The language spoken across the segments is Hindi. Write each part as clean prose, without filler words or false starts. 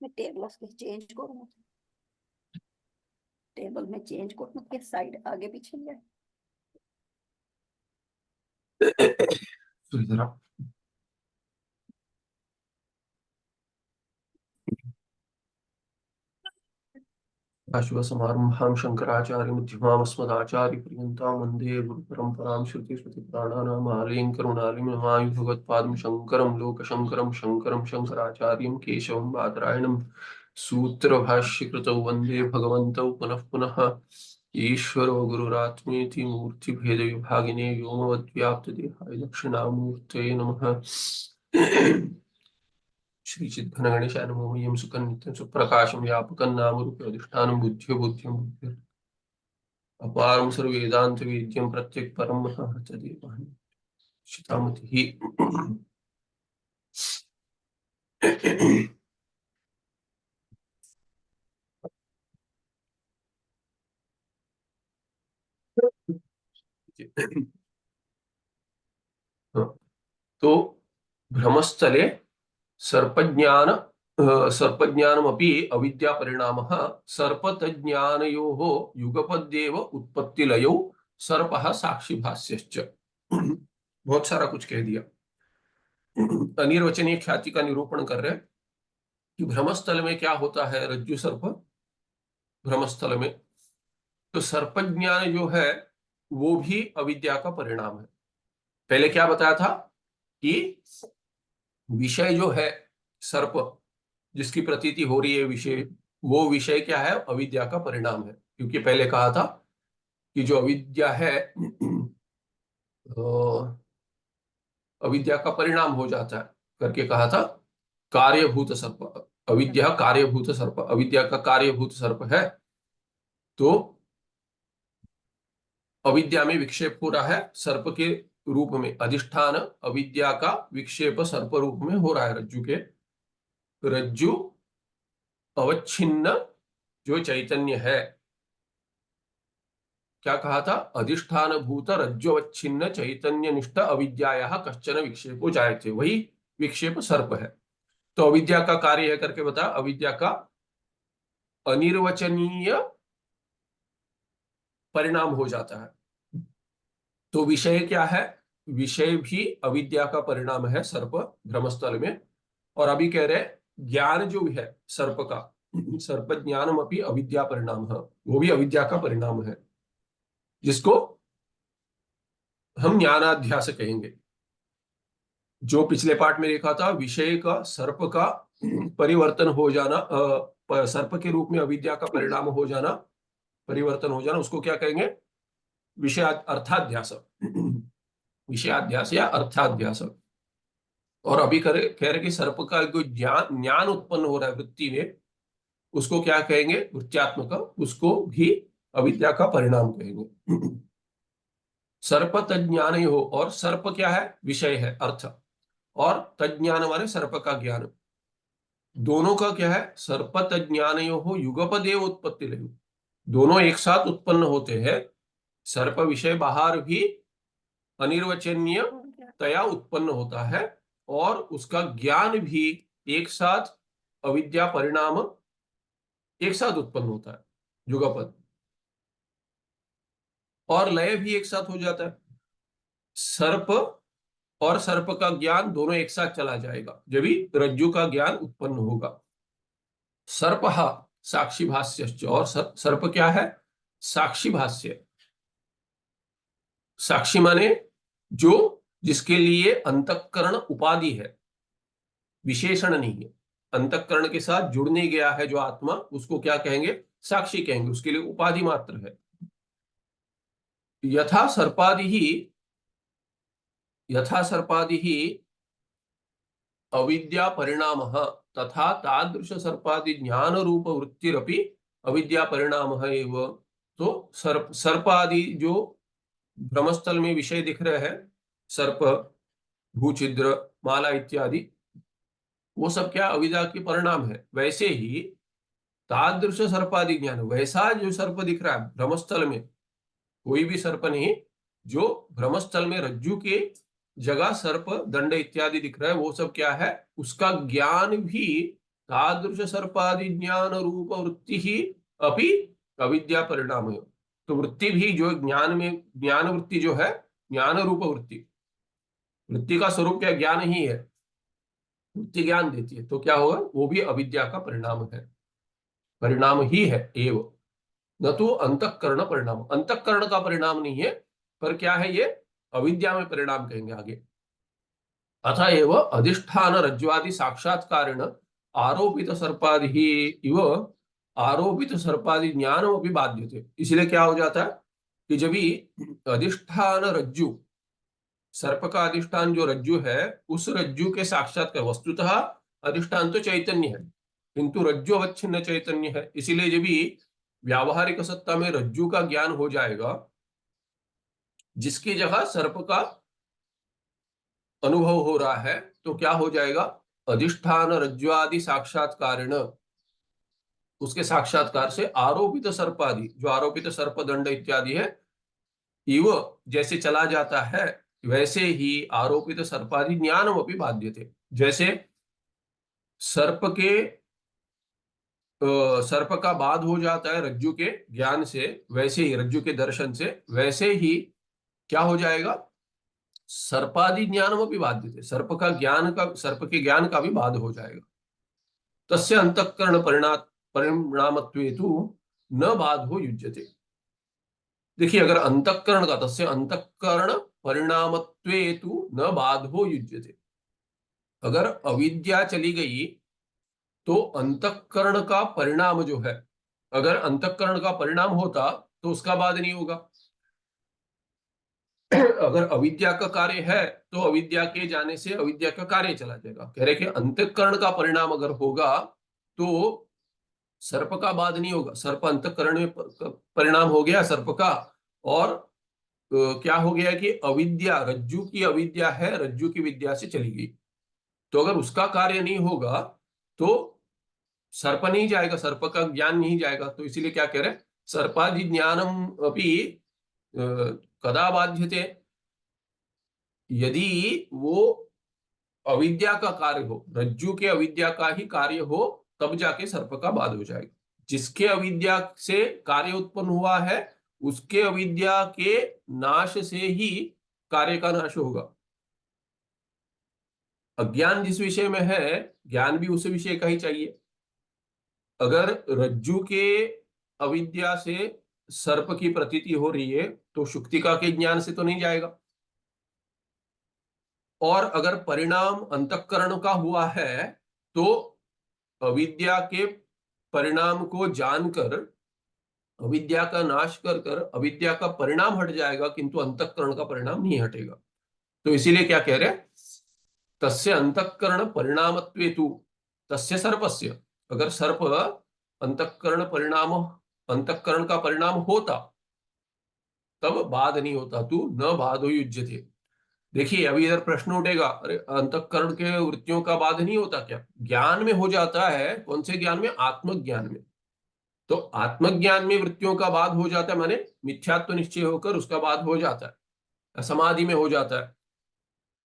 टेबल चेंज करूँ, टेबल में चेंज करूँ के साइड आगे पीछे जाए। अश्वसमारम्भां शङ्कराचार्यमध्यमामस्मदाचार्यपर्यन्तां वन्दे गुरुपरम्परां श्रुतिस्मृतिपुराणानामालयं करुणालयं नमामि भगवत्पादं शङ्करं लोकशङ्करं शङ्करं शङ्कराचार्यं केशवं बादरायणं सूत्रभाष्यकृतौ वन्दे भगवन्तौ पुनः पुनः। ईश्वरो गुरुरात्मेति मूर्तिभेदविभागिने व्योमवद्व्याप्तदेहाय दक्षिणामूर्तये नमः। श्री चिद्घन गणेशाय नमो। मह्यं सुखं नित्यं सुप्रकाशं व्यापकं नामरूपधिष्ठानं बुद्ध्यो बुद्धिं बुद्धिर् अपारं सर्ववेदान्त वेद्यं प्रत्यक् परं महतदेवानि शितामतिः। तो भ्रमस्थले सर्पज्ञान सर्पज्ञानमपि अविद्या परिणामः। सर्पतज्ञानयोः युगपद्येव उत्पत्तिलयौ सर्पः साक्षिभाष्यश्च। बहुत सारा कुछ कह दिया। अनिर्वचनीय ख्याति का निरूपण कर रहे कि भ्रमस्थल में क्या होता है, रज्जु सर्प भ्रमस्थल में। तो सर्पज्ञान जो है वो भी अविद्या का परिणाम है। पहले क्या बताया था कि विषय जो है सर्प जिसकी प्रतीति हो रही है विषय, वो विषय क्या है, अविद्या का परिणाम है। क्योंकि पहले कहा था कि जो अविद्या है अविद्या का परिणाम हो जाता है करके कहा था। कार्यभूत सर्प, अविद्या कार्यभूत सर्प, अविद्या का कार्यभूत सर्प है। तो अविद्या में विक्षेप हो रहा है सर्प के रूप में, अधिष्ठान अविद्या का विक्षेप सर्प रूप में हो रहा है रज्जु के। रज्जु अवच्छिन्न जो चैतन्य है, क्या कहा था, अधिष्ठान भूत रज्जुवच्छिन्न चैतन्य निष्ठ अविद्यायाः कश्चन विक्षेपो जायते, वही विक्षेप सर्प है। तो अविद्या का कार्य है करके बता, अविद्या का अनिर्वचनीय परिणाम हो जाता है। तो विषय क्या है, विषय भी अविद्या का परिणाम है सर्प भ्रमस्थल में। और अभी कह रहे ज्ञान जो है सर्प का, सर्प ज्ञानम अपनी अविद्या परिणाम है, वो भी अविद्या का परिणाम है, जिसको हम ज्ञानाध्यास कहेंगे। जो पिछले पार्ट में देखा था, विषय का सर्प का परिवर्तन हो जाना, सर्प के रूप में अविद्या का परिणाम हो जाना, परिवर्तन हो जाना, उसको क्या कहेंगे, विषय अर्थाध्यास, विषयाध्यास या अर्थाध्यास। और अभी कह रहे कि सर्प का जो ज्ञान उत्पन्न हो रहा है वृत्ति में, उसको क्या कहेंगे, वृत्त्यात्मक, उसको भी अविद्या का परिणाम कहेंगे। सर्प तज्ञान हो, और सर्प क्या है, विषय है, अर्थ, और तज्ञान माने सर्प का ज्ञान, दोनों का क्या है, सर्प तज्ञानयो हो युगपदेव उत्पत्ति लयु, दोनों एक साथ उत्पन्न होते हैं। सर्प विषय बाहर भी अनिर्वचनीय तया उत्पन्न होता है, और उसका ज्ञान भी एक साथ अविद्या परिणाम एक साथ उत्पन्न होता है, युगपद, और लय भी एक साथ हो जाता है। सर्प और सर्प का ज्ञान दोनों एक साथ चला जाएगा जब भी रज्जु का ज्ञान उत्पन्न होगा। सर्प साक्षी भाष्य, और सर्प क्या है, साक्षी भाष्य। साक्षी माने जो जिसके लिए अंतःकरण उपाधि है, विशेषण नहीं है। अंतःकरण के साथ जुड़ने गया है जो आत्मा, उसको क्या कहेंगे, साक्षी कहेंगे, उसके लिए उपाधि मात्र है। यथा सर्पादि ही अविद्या परिणाम तथा तादृश सर्पादि ज्ञान रूप वृत्तिरपि अविद्या परिणाम है। तो सर्पादि जो ब्रह्मस्थल में विषय दिख रहे हैं, सर्प, भूछिद्र, माला इत्यादि, वो सब क्या अविद्या के परिणाम है। वैसे ही तादृश सर्पादि ज्ञान, वैसा जो सर्प दिख रहा है ब्रह्मस्थल में, कोई भी सर्प नहीं, जो भ्रमस्थल में रज्जु के जगह सर्प दंड इत्यादि दिख रहा है वो सब क्या है, उसका ज्ञान भी तादृश सर्पादि ज्ञान रूप वृत्ति ही अपि अविद्या परिणाम है। तो वृत्ति भी जो ज्ञान में, ज्ञान वृत्ति जो है, ज्ञान रूप वृत्ति, वृत्ति का स्वरूप क्या, ज्ञान ही है, वृत्ति ज्ञान देती है, तो क्या होगा, वो भी अविद्या का परिणाम है, परिणाम ही है एव, न तो अंतःकरण परिणाम, अंतःकरण का परिणाम नहीं है, पर क्या है ये, अविद्या में परिणाम कहेंगे आगे। अतएव अधिष्ठान रज्ज्वादि साक्षात्कारेण आरोपित सर्पादि इव आरोपित सर्पादि ज्ञानम अपि बाध्यते। इसलिए क्या हो जाता है कि जब भी अधिष्ठान रज्जु, सर्प का अधिष्ठान जो रज्जु है, उस रज्जु के साक्षात्कार, वस्तुतः अधिष्ठान तो चैतन्य है किंतु रज्जु अवच्छिन्न चैतन्य है, इसीलिए जब भी व्यावहारिक सत्ता में रज्जु का ज्ञान हो जाएगा, जिसकी जगह सर्प का अनुभव हो रहा है, तो क्या हो जाएगा, अधिष्ठान रज्ज्वादि साक्षात्कारेण, उसके साक्षात्कार से आरोपित सर्पादि, जो आरोपित सर्प दंड इत्यादि है, इव जैसे चला जाता है, वैसे ही आरोपित सर्पादि ज्ञानम अपि बाध्यते। जैसे सर्प के सर्प का बाध हो जाता है रज्जु के ज्ञान से, वैसे ही रज्जु के दर्शन से, वैसे ही क्या हो जाएगा, सर्पादि ज्ञानम अपि बाध्यते, सर्प का ज्ञान का, सर्प के ज्ञान का भी बाध हो जाएगा। तस्य अंतःकरण परिणामत्वेतु न बाधो युज्यते। देखिए, अगर अंतःकरण का, तस्य अंतःकरण परिणामत्वेतु न बाधो युज्यते, अगर अविद्या चली गई तो अंतःकरण का परिणाम जो है, अगर अंतःकरण का परिणाम होता तो उसका बाध नहीं होगा। अगर अविद्या का कार्य है तो अविद्या के जाने से अविद्या का कार्य चला जाएगा। कह रहे कि अंतःकरण का परिणाम अगर होगा तो सर्प का बाध नहीं होगा। सर्प अंतःकरण में परिणाम हो गया सर्प का, और क्या हो गया कि अविद्या, रज्जु की अविद्या है, रज्जु की विद्या से चली गई, तो अगर उसका कार्य नहीं होगा तो सर्प नहीं जाएगा, सर्प का ज्ञान नहीं जाएगा। तो इसीलिए क्या कह रहे हैं, सर्पादि ज्ञानम अपि कदा बाध्यते, यदि वो अविद्या का कार्य हो, रज्जु के अविद्या का ही कार्य हो, तब जाके सर्प का बाध हो जाएगा। जिसके अविद्या से कार्य उत्पन्न हुआ है, उसके अविद्या के नाश से ही कार्य का नाश होगा। अज्ञान जिस विषय में है, ज्ञान भी उस विषय का ही चाहिए। अगर रज्जु के अविद्या से सर्प की प्रतीति हो रही है तो शुक्तिका के ज्ञान से तो नहीं जाएगा, और अगर परिणाम अंतःकरण का हुआ है तो अविद्या के परिणाम को जानकर, अविद्या का नाश कर कर अविद्या का परिणाम हट जाएगा, किंतु अंतःकरण का परिणाम नहीं हटेगा। तो इसीलिए क्या कह रहे हैं, तस्य अंतःकरण परिणामत्वेतु तस्य सर्पस्य, अगर सर्प अंतःकरण परिणाम, अंतःकरण का परिणाम होता तब बाध नहीं होता, तू न बाधो युज्यते। देखिए, अभी इधर प्रश्न उठेगा, अरे अंतःकरण के वृत्तियों का बाध नहीं होता क्या, ज्ञान में हो जाता है। कौन से ज्ञान में, आत्मज्ञान में। तो आत्मज्ञान में वृत्तियों का बाध हो जाता है, माने मिथ्यात्व निश्चय होकर उसका बाध हो जाता है, समाधि में हो जाता है।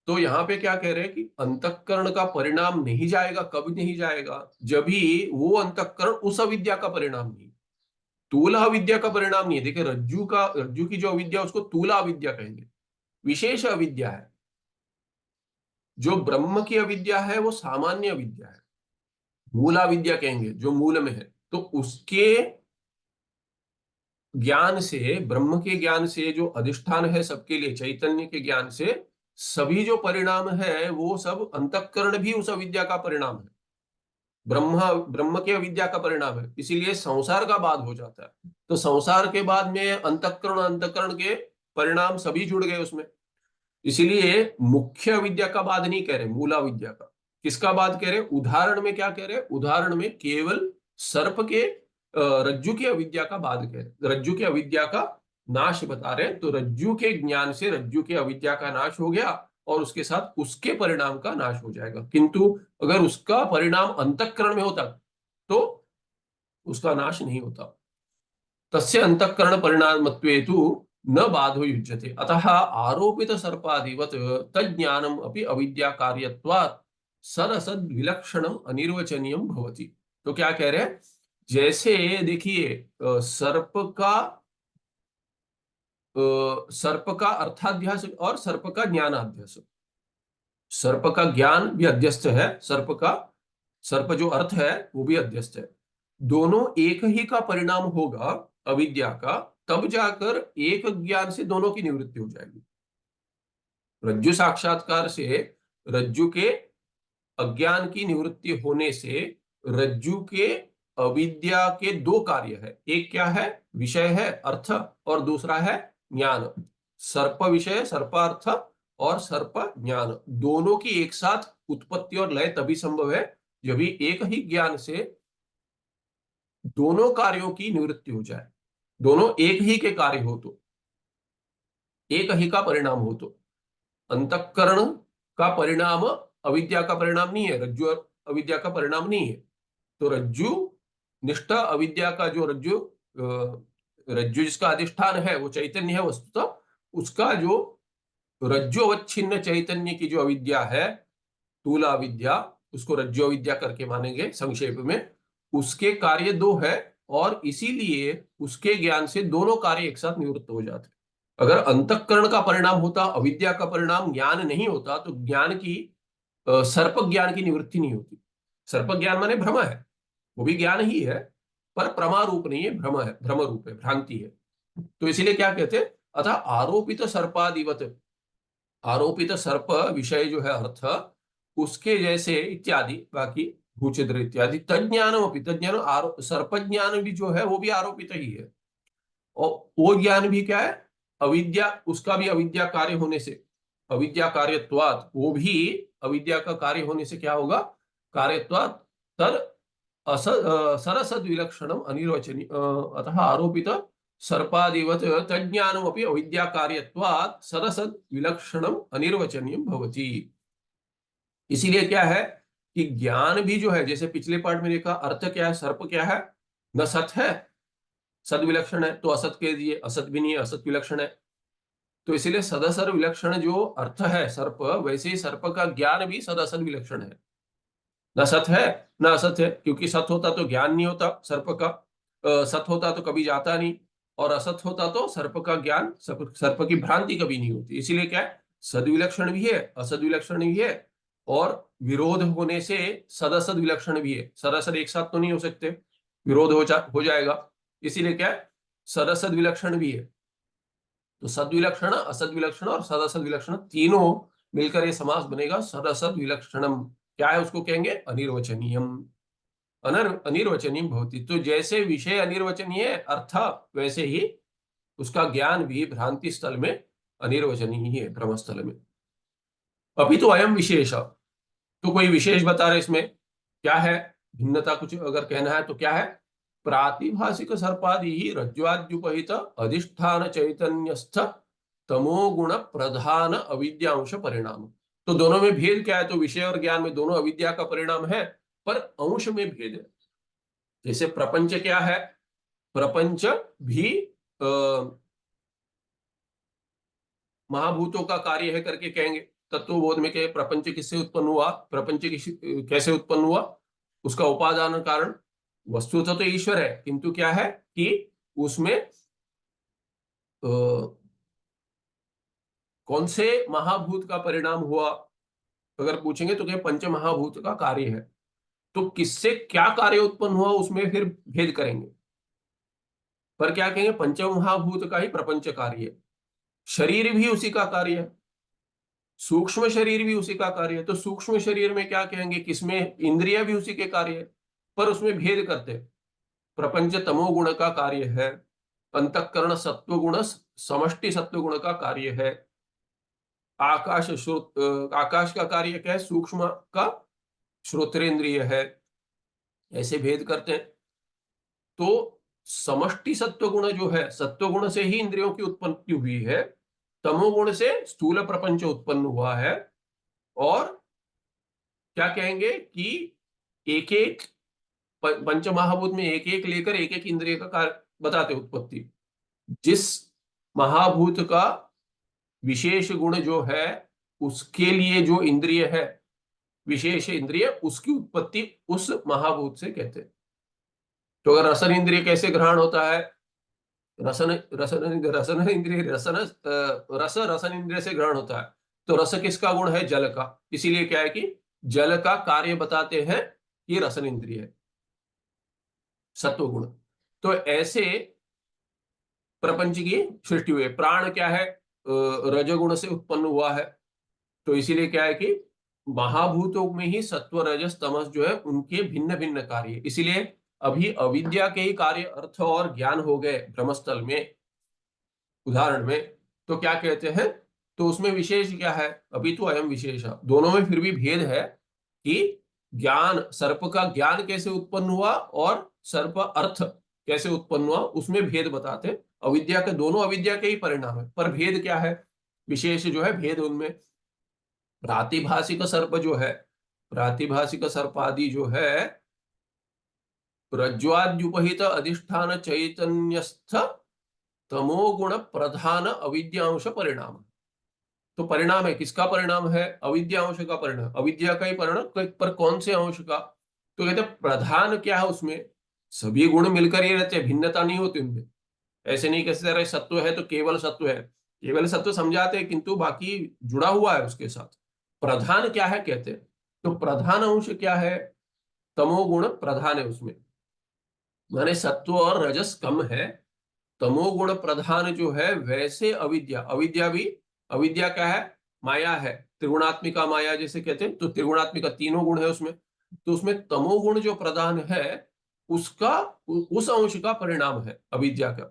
तो यहाँ पे क्या कह रहे हैं कि अंतःकरण का परिणाम नहीं जाएगा। कभी नहीं जाएगा, जब भी वो अंतःकरण उस अविद्या का परिणाम नहीं, तूला अविद्या का परिणाम नहीं है। देखिए, रज्जु की जो अविद्या उसको तूला अविद्या कहेंगे, विशेष अविद्या है। जो ब्रह्म की अविद्या है वो सामान्य अविद्या है, मूला विद्या कहेंगे, जो मूल में है। तो उसके ज्ञान से, ब्रह्म के ज्ञान से, जो अधिष्ठान है सबके लिए, चैतन्य के ज्ञान से सभी जो परिणाम है वो सब, अंतःकरण भी उस अविद्या का परिणाम है, ब्रह्म के अविद्या का परिणाम है। इसीलिए संसार का बाध हो जाता है। तो संसार के बाद में अंतःकरण, अंतःकरण के परिणाम सभी जुड़ गए उसमें। इसीलिए मुख्य अविद्या का बाध नहीं कह रहे, मूला विद्या का। किसका बाध कह रहे, उदाहरण में क्या कह रहे, उदाहरण में केवल सर्प के रज्जु की अविद्या का बाध कह रहे, रज्जु की अविद्या का नाश बता रहे हैं। तो रज्जु के ज्ञान से रज्जु की अविद्या का नाश हो गया, और उसके साथ उसके परिणाम का नाश हो जाएगा। किंतु अगर उसका परिणाम अंतःकरण में होता तो उसका नाश नहीं होता। तस्य अंतःकरण परिणामत्वेतु न बाधो युज्यते अतः आरोपित सर्पादिवत तज्ज्ञानम अपि अविद्या कार्यत्वात् सदसद विलक्षणम अनिर्वचनीयम भवति। तो क्या कह रहे हैं, जैसे देखिए सर्प का अर्थाध्यास और सर्प का ज्ञानाध्यास। सर्प का ज्ञान भी अध्यस्त है, सर्प जो अर्थ है वो भी अध्यस्त है। दोनों एक ही का परिणाम होगा अविद्या का, तब जाकर एक ज्ञान से दोनों की निवृत्ति हो जाएगी। रज्जु साक्षात्कार से रज्जु के अज्ञान की निवृत्ति होने से रज्जु के अविद्या के दो कार्य है, एक क्या है, विषय है अर्थ, और दूसरा है ज्ञान। सर्प विषय सर्पार्थ और सर्प ज्ञान दोनों की एक साथ उत्पत्ति और लय तभी संभव है जब भी एक ही ज्ञान से दोनों कार्यों की निवृत्ति हो जाए, दोनों एक ही के कार्य हो तो, एक ही का परिणाम हो तो। अंतःकरण का परिणाम अविद्या का परिणाम नहीं है, रज्जु और अविद्या का परिणाम नहीं है। तो रज्जु निष्ठ अविद्या का जो रज्जु जिसका अधिष्ठान है वो चैतन्य है वस्तुतः, उसका जो रज्जु अवच्छिन्न चैतन्य की जो अविद्या है स्थूल अविद्या, उसको रज्जु अविद्या करके मानेंगे संक्षेप में, उसके कार्य दो है और इसीलिए उसके ज्ञान से दोनों कार्य एक साथ निवृत्त हो जाते। अगर अंतःकरण का परिणाम होता, अविद्या का परिणाम ज्ञान नहीं होता, तो ज्ञान की सर्प ज्ञान की निवृत्ति नहीं होती। सर्प ज्ञान माने भ्रम है, वो भी ज्ञान ही है पर प्रमा रूप नहीं है, भ्रम है, भ्रम रूप है, भ्रांति है। तो इसीलिए क्या कहते हैं, अतः आरोपित सर्पादिवत, आरोपित सर्प विषय जो है अर्थ उसके जैसे इत्यादि, बाकी भूचिद्र इत्यादि, तज्ञानम अपि, तज्ञान सर्प ज्ञान भी जो है वो भी आरोपित ही है। और वो ज्ञान भी क्या है, अविद्या, उसका भी अविद्या कार्य होने से, अविद्या कार्यत्वात्, वो भी अविद्या का कार्य होने से क्या होगा, कार्यत्वात् तद सरसद विलक्षणम अनिर्वचनीय अतः आरोपित सर्पादिवत तज्ज्ञानमपि अविद्या कार्यत्वात् सरसद विलक्षणम अनिर्वचनीयम भवति। इसीलिए क्या है कि ज्ञान भी जो है, जैसे पिछले पार्ट में देखा, अर्थ क्या है, सर्प क्या है, न सत है, सद विलक्षण है, तो असत कह दिए, असत भी नहीं है, असत विलक्षण है। तो इसीलिए सदसर विलक्षण जो अर्थ है सर्प, वैसे ही सर्प का ज्ञान भी सदसद विलक्षण है। न सत है न असत है, क्योंकि सत होता तो ज्ञान नहीं होता सर्प का, सत होता तो कभी जाता नहीं, और असत होता तो सर्प का ज्ञान, सर्प की भ्रांति कभी नहीं होती। इसीलिए क्या है, सदविलक्षण भी है, असद विलक्षण भी है, और विरोध होने से सदसद विलक्षण भी है। सदसद एक साथ तो नहीं हो सकते, विरोध हो जाएगा, इसीलिए क्या है, सदसद विलक्षण भी है। तो सद्विलक्षण, असद विलक्षण और सदसद विलक्षण तीनों मिलकर ये समास बनेगा सदसद विलक्षणम। क्या है, उसको कहेंगे अनिर्वचनीयम, अनिर्वचनीयम भवति। तो जैसे विषय अनिर्वचनीय है अर्थ, वैसे ही उसका ज्ञान भी भ्रांति स्थल में अनिर्वचनीय है, भ्रम स्थल में। अभी तो अयम विशेष, तो कोई विशेष बता रहे इसमें क्या है, भिन्नता कुछ अगर कहना है तो क्या है, प्रातिभाषिक सर्पादि ही रज्ज्वाद्युपहित अधिष्ठान चैतन्यस्थ तमोगुण प्रधान अविद्यांश परिणाम। तो दोनों में भेद क्या है, तो विषय और ज्ञान में दोनों अविद्या का परिणाम है, पर अंश में भेद है। जैसे प्रपंच क्या है, प्रपंच भी महाभूतों का कार्य है करके कहेंगे। तत्वबोध में के प्रपंच किससे उत्पन्न हुआ, प्रपंच कैसे उत्पन्न हुआ, उसका उपादान कारण वस्तुतः तो ईश्वर है, किंतु क्या है कि उसमें कौन से महाभूत का परिणाम हुआ अगर पूछेंगे तो क्या पंच महाभूत का कार्य है। तो किससे क्या कार्य उत्पन्न हुआ उसमें फिर भेद करेंगे, पर क्या कहेंगे, पंच महाभूत का ही प्रपंच कार्य है। शरीर भी उसी का कार्य है, सूक्ष्म शरीर भी उसी का कार्य है। तो सूक्ष्म शरीर में क्या कहेंगे, किसमें, इंद्रिय भी उसी के कार्य है, पर उसमें भेद करते हैं। प्रपंच तमोगुण का कार्य है, अंतःकरण सत्वगुण समष्टि सत्वगुण का कार्य है, आकाश का कार्य क्या है, सूक्ष्म का श्रोत्रेंद्रिय है, ऐसे भेद करते हैं। तो समष्टि सत्वगुण जो है, सत्वगुण से ही इंद्रियों की उत्पत्ति हुई है, तमोगुण से स्थूल प्रपंच उत्पन्न हुआ है। और क्या कहेंगे कि एक एक पंच महाभूत में एक एक लेकर एक एक इंद्रिय का कार्य बताते उत्पत्ति। जिस महाभूत का विशेष गुण जो है, उसके लिए जो इंद्रिय है, विशेष इंद्रिय, उसकी उत्पत्ति उस महाभूत से कहते हैं। तो अगर रसन इंद्रिय कैसे ग्रहण होता है, रसन रसन रसन इंद्रिय रस रसन इंद्रिय से ग्रहण होता है। तो रस किसका गुण है? जल का। इसीलिए क्या है कि जल का कार्य बताते हैं, ये रसन इंद्रिय है, सत्व गुण। तो ऐसे प्रपंच की सृष्टि हुई है। प्राण क्या है? रजगुण से उत्पन्न हुआ है। तो इसीलिए क्या है कि महाभूतों में ही सत्व रजस तमस जो है, उनके भिन्न भिन्न कार्य। इसीलिए अभी अविद्या के ही कार्य अर्थ और ज्ञान हो गए ब्रह्मस्थल में, उदाहरण में। तो क्या कहते हैं? तो उसमें विशेष क्या है? अभी तो अयम विशेष, दोनों में फिर भी भेद है कि ज्ञान, सर्प का ज्ञान कैसे उत्पन्न हुआ और सर्प अर्थ कैसे उत्पन्न हुआ, उसमें भेद बताते हैं। अविद्या के, दोनों अविद्या के ही परिणाम है, पर भेद क्या है? विशेष जो है भेद उनमें। प्रातिभाषिक सर्प जो है, प्रातिभाषिक सर्प आदि जो है, रज्ज्वाद्युपहित अधिष्ठान चैतन्यस्थ तमोगुण प्रधान अविद्यांश परिणाम। तो परिणाम है, किसका परिणाम है? अविद्यांश का परिणाम, अविद्या का ही परिणाम, पर कौन से अंश का? तो कहते हैं प्रधान क्या है उसमें? सभी गुण मिलकर ही रहते हैं, भिन्नता नहीं होती उनमें। ऐसे नहीं कैसे रहे सत्व है तो केवल सत्व है, केवल सत्व समझाते हैं, किंतु बाकी जुड़ा हुआ है उसके साथ। प्रधान क्या है कहते हैं? तो प्रधान अंश क्या है? तमोगुण प्रधान है उसमें, माने सत्व और रजस कम है, तमोगुण प्रधान जो है। वैसे अविद्या, अविद्या भी, अविद्या क्या है? माया है, त्रिगुणात्मिका माया जैसे कहते हैं। तो त्रिगुणात्मिका तीनों गुण है उसमें। तो उसमें तमोगुण जो प्रधान है, उसका, उस अंश का परिणाम है अविद्या का।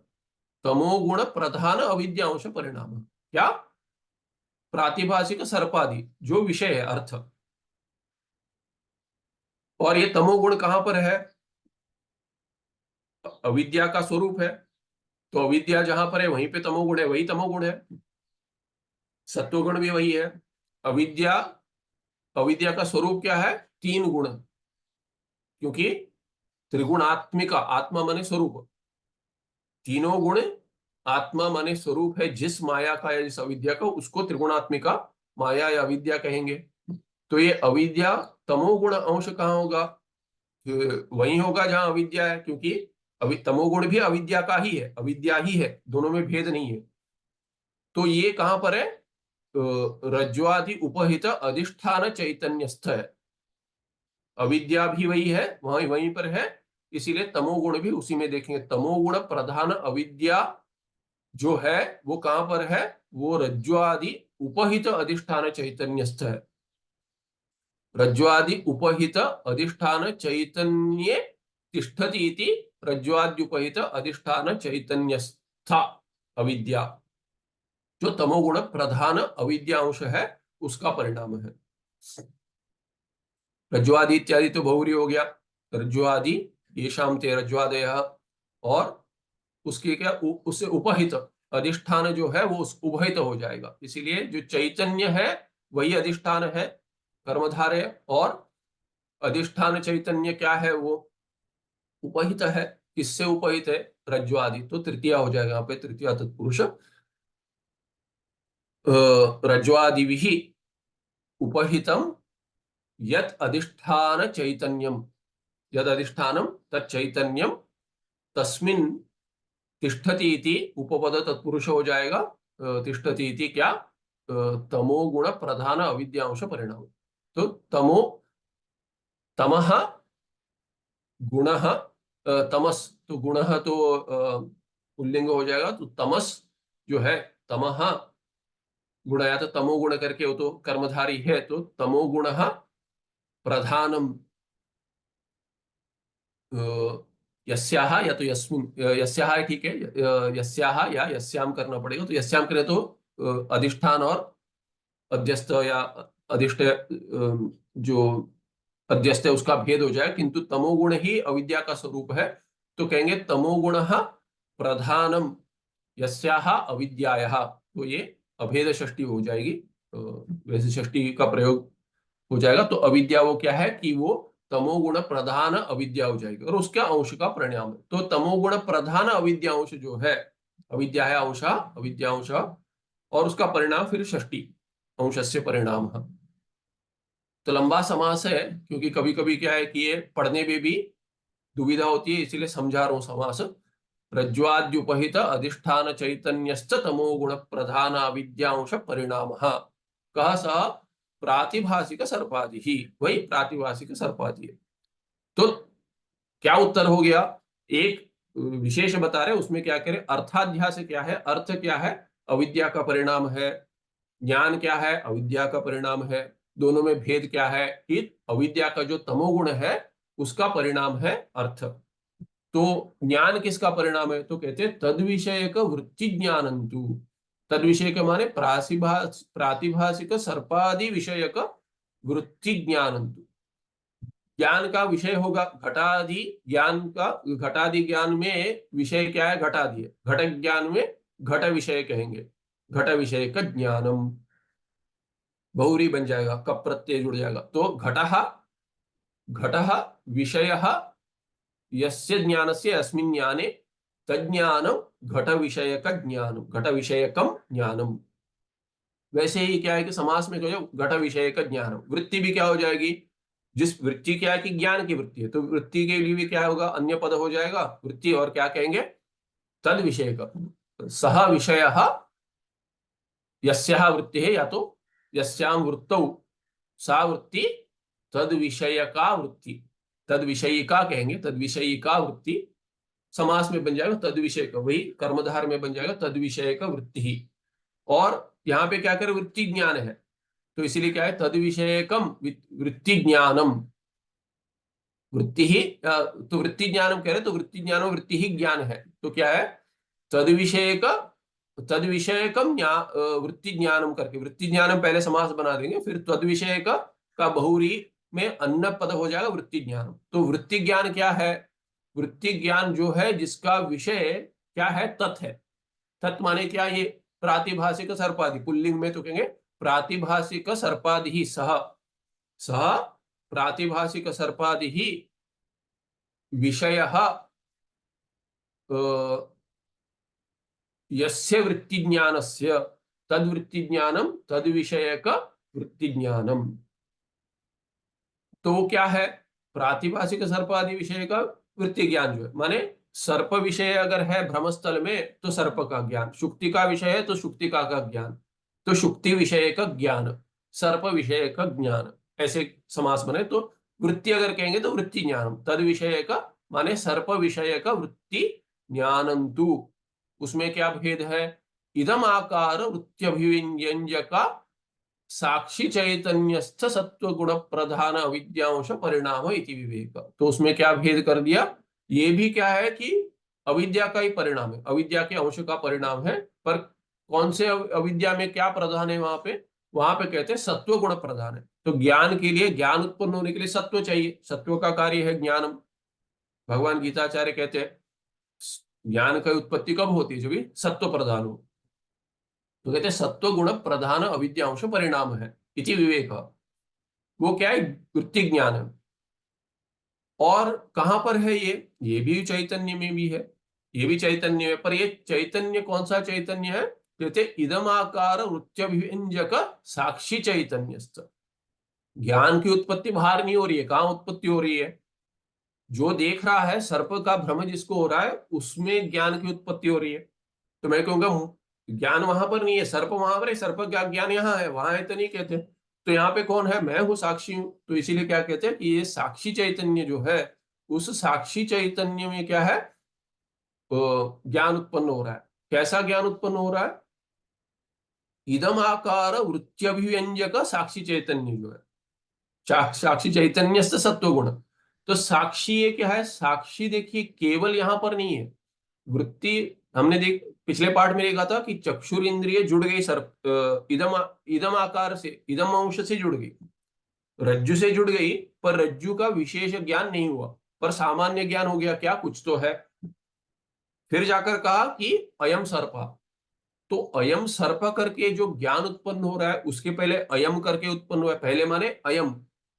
तमोगुण प्रधान अविद्या अंश परिणाम क्या? प्रातिभाषिक सर्पादि जो विषय है अर्थ। और ये तमोगुण कहां पर है? अविद्या का स्वरूप है। तो अविद्या जहां पर है वहीं पे तमोगुण है, वही तमोगुण है। सत्वगुण भी वही है। अविद्या, अविद्या का स्वरूप क्या है? तीन गुण, क्योंकि त्रिगुणात्मिका, आत्मा माने स्वरूप, तीनों गुण आत्मा माने स्वरूप है जिस माया का या जिस अविद्या का, उसको त्रिगुणात्मिका माया या अविद्या कहेंगे। तो ये अविद्या तमोगुण अंश कहाँ होगा? वही होगा जहां अविद्या है, क्योंकि तमोगुण भी अविद्या का ही है, अविद्या ही है, दोनों में भेद नहीं है। तो ये कहां पर है? रज्ज्वादि उपहित अधिष्ठान चैतन्यस्थ है। अविद्या भी वही है, वहीं वहीं पर है। इसीलिए तमोगुण भी उसी में देखेंगे। तमोगुण प्रधान अविद्या जो है वो कहां पर है? वो रज्ज्वादि उपहित अधिष्ठान चैतन्यस्थ है। रज्ज्वादि उपहित अधिष्ठान चैतन्ये तिष्ठति इति रज्ज्वाद्युपहित अधिष्ठान चैतन्यस्था अविद्या, जो तमोगुण प्रधान अविद्यांश है, उसका परिणाम है। रज्ज्वादि इत्यादि तो बहुरी हो गया। रज्ज्वादि येषां ते रज्ज्वादयः, और उसके क्या, उससे उपहित अधिष्ठान जो है वो उभहित हो जाएगा। इसीलिए जो चैतन्य है वही अधिष्ठान है, कर्मधारय, और अधिष्ठान चैतन्य क्या है? वो उपहित है। किससे उपहित है? रज्ज्वादि। तो तृतीया हो जाएगा यहाँ पे, तृतीया तत्पुरुष। रज्ज्वादिभिः उपहितम यत् अधिष्ठान चैतन्यम, यद अधिष्ठानम तच्चैतन्यम तस्मिन् तिष्ठति इति उपपद तत्पुरुष हो जाएगा। तिष्ठति इति क्या? तमोगुण प्रधान अविद्यांश परिणाम। तो तमो, तमः गुणः, तमस तो गुणः तो पुल्लिंग हो जाएगा। तो तमस जो है, तमः गुण, या तो तमोगुण करके वो तो कर्मधारी है, तो तमोगुणः प्रधानम यस्याह, या तो यस्मिन्, यस्याह ठीक है, यस्याह या यस्याम करना पड़ेगा। तो यस्याम करें तो अधिष्ठान और अध्यस्त या अधिष्ठ, जो अध्यस्त है उसका भेद हो जाए, किंतु तमोगुण ही अविद्या का स्वरूप है। तो कहेंगे तमोगुण प्रधानम यस्याह अविद्यायाः। तो ये अभेद षष्ठी हो जाएगी। वैसे षष्ठी का प्रयोग हो जाएगा। तो अविद्या वो क्या है कि वो तमोगुण प्रधान अविद्या हो जाएगी, और उसके अंश का परिणाम है। तो तमोगुण प्रधान अविद्या अंश जो है, अविद्या है अंश, अविद्या अंश, और उसका परिणाम फिर षष्ठी, अंशस्य परिणाम। तो लंबा समास है, क्योंकि कभी कभी क्या है कि ये पढ़ने में भी दुविधा होती है, इसीलिए समझा रहा हूं समास। रज्ज्वाद्युपहित अधिष्ठान चैतन्यश्च तमो गुण प्रधान अविद्यांश परिणाम कह सह प्रातिभाषिक सर्पादि ही, वही प्रातिभाषिक सर्पादि है। तो क्या उत्तर हो गया? एक विशेष बता रहे, उसमें क्या करें, अर्थाध्यास क्या है, अर्थ क्या है, अविद्या का परिणाम है, ज्ञान क्या है, अविद्या का परिणाम है। दोनों में भेद क्या है कि अविद्या का जो तमोगुण है उसका परिणाम है अर्थ। तो ज्ञान किसका परिणाम है? तो कहते हैं तद विषयक वृत्ति ज्ञानंतु। तद विषय के माने प्रातिभाषिक सर्पादि विषयक वृत्ति ज्ञानंतु। ज्ञान का विषय होगा घटादि ज्ञान का, घटादि ज्ञान में विषय क्या है? घटादि है। घट ज्ञान में घट विषय कहेंगे, घट विषय का ज्ञानम, बहुरी बन जाएगा, कप प्रत्यय जुड़ जाएगा। तो घटः, घटः विषयः यस्य ज्ञानस्य अस्मिन् ज्ञाने तज्ज्ञानम घट विषयक ज्ञानम, घट विषयकम ज्ञानम। वैसे ही क्या है कि समास में जो घट विषयक ज्ञानम, वृत्ति भी क्या हो जाएगी? जिस वृत्ति क्या है कि ज्ञान की वृत्ति है, तो वृत्ति के लिए भी क्या होगा? अन्य पद हो जाएगा वृत्ति, और क्या कहेंगे? तद विषयक, सह विषय यस्याः वृत्ति है, या तो यस्यां वृत्तौ सा वृत्ति तद विषयका वृत्ति, तद विषयिका कहेंगे, तद विषयिका वृत्ति समास में बन जाएगा तद विषय का, वही कर्मधार में बन जाएगा तद विषय का वृत्ति ही। और यहाँ पे क्या करें? वृत्ति ज्ञान है, तो इसीलिए क्या है? तद विषयकम वृत्ति ज्ञानम, वृत्ति ही, तो वृत्ति ज्ञानम कह रहे, तो वृत्ति ज्ञानम वृत्ति ही ज्ञान है, तो क्या है? तद विषयक, तद विषयकम वृत्ति ज्ञानम करके वृत्ति ज्ञानम पहले समास बना देंगे, फिर तद विषयक का बहुरी में अन्य पद हो जाएगा वृत्ति ज्ञानम। तो वृत्ति ज्ञान क्या है? वृत्ति ज्ञान जो है जिसका विषय क्या है? तत् है। तत् माने क्या? ये प्रातिभाषिक सर्पादि, पुल्लिंग में तो कहेंगे प्रातिभाषिक सर्पादि ही, सह सह प्रातिभाषिक सर्पादि ही विषय यस्य वृत्ति ज्ञानस्य तद वृत्ति ज्ञानम तद विषयक वृत्ति ज्ञानम। तो क्या है? प्रातिभाषिक सर्पादि विषय का वृत्ति ज्ञान जो है, माने सर्प विषय अगर है भ्रमस्थल में तो सर्प का ज्ञान, शुक्ति का विषय है तो शुक्तिका का ज्ञान, तो शुक्ति विषय का ज्ञान, सर्प विषय का ज्ञान, ऐसे समास बने। तो वृत्ति अगर कहेंगे तो वृत्ति ज्ञानम, तद विषय का माने सर्प विषय का वृत्ति ज्ञानंतु। उसमें क्या भेद है? इदम आकार वृत्त्यभिव्यंजका साक्षी चैतन्यस्थ सत्व गुण प्रधान अविद्यांश परिणाम इति विवेक। तो उसमें क्या भेद कर दिया? ये भी क्या है कि अविद्या का ही परिणाम है, अविद्या के अंश का परिणाम है। पर कौन से अविद्या में क्या प्रधान है? वहां पे कहते हैं सत्व गुण प्रधान है। तो ज्ञान के लिए, ज्ञान उत्पन्न होने के लिए सत्व चाहिए, सत्व का कार्य है ज्ञानम। भगवान गीताचार्य कहते हैं ज्ञान की उत्पत्ति कब होती है? जब भी सत्व प्रधान हो। तो कहते हैं सत्व गुण प्रधान अविद्यांश परिणाम है इति विवेक। वो क्या है? वृत्ति ज्ञान है। और कहां पर है ये भी चैतन्य में भी है, ये भी चैतन्य है। पर ये चैतन्य कौन सा चैतन्य है? कहते इदम आकार वृत्त्यभिव्यंजक साक्षी चैतन्यस्थ। ज्ञान की उत्पत्ति बाहर नहीं हो रही है, कहां उत्पत्ति हो रही है? जो देख रहा है, सर्प का भ्रम जिसको हो रहा है, उसमें ज्ञान की उत्पत्ति हो रही है। तो मैं कहूंगा ज्ञान वहां पर नहीं है, सर्प वहां पर है, सर्प का ज्ञान यहाँ है, वहां है तो नहीं कहते। तो यहाँ पे कौन है? मैं हूं, साक्षी हूं। तो इसीलिए क्या कहते हैं कि ये साक्षी चैतन्य जो है, उस साक्षी चैतन्य में क्या है? ज्ञान उत्पन्न हो रहा है। कैसा ज्ञान उत्पन्न हो रहा है? इदम आकार वृत्त्यभिव्यंजक साक्षी चैतन्य जो है, साक्षी चैतन्य से सत्व गुण। तो साक्षी ये क्या है? साक्षी देखिए केवल यहां पर नहीं है, वृत्ति हमने देख पिछले पार्ट में देखा था कि चक्षुर इंद्रिय जुड़ गई सर्प इदम आकार से, इदम अंश से जुड़ गई, रज्जु से जुड़ गई, पर रज्जु का विशेष ज्ञान नहीं हुआ, पर सामान्य ज्ञान हो गया, क्या कुछ तो है। फिर जाकर कहा कि अयम सर्पा। तो अयम सर्प करके जो ज्ञान उत्पन्न हो रहा है, उसके पहले अयम करके उत्पन्न हुआ है। पहले माने अयम,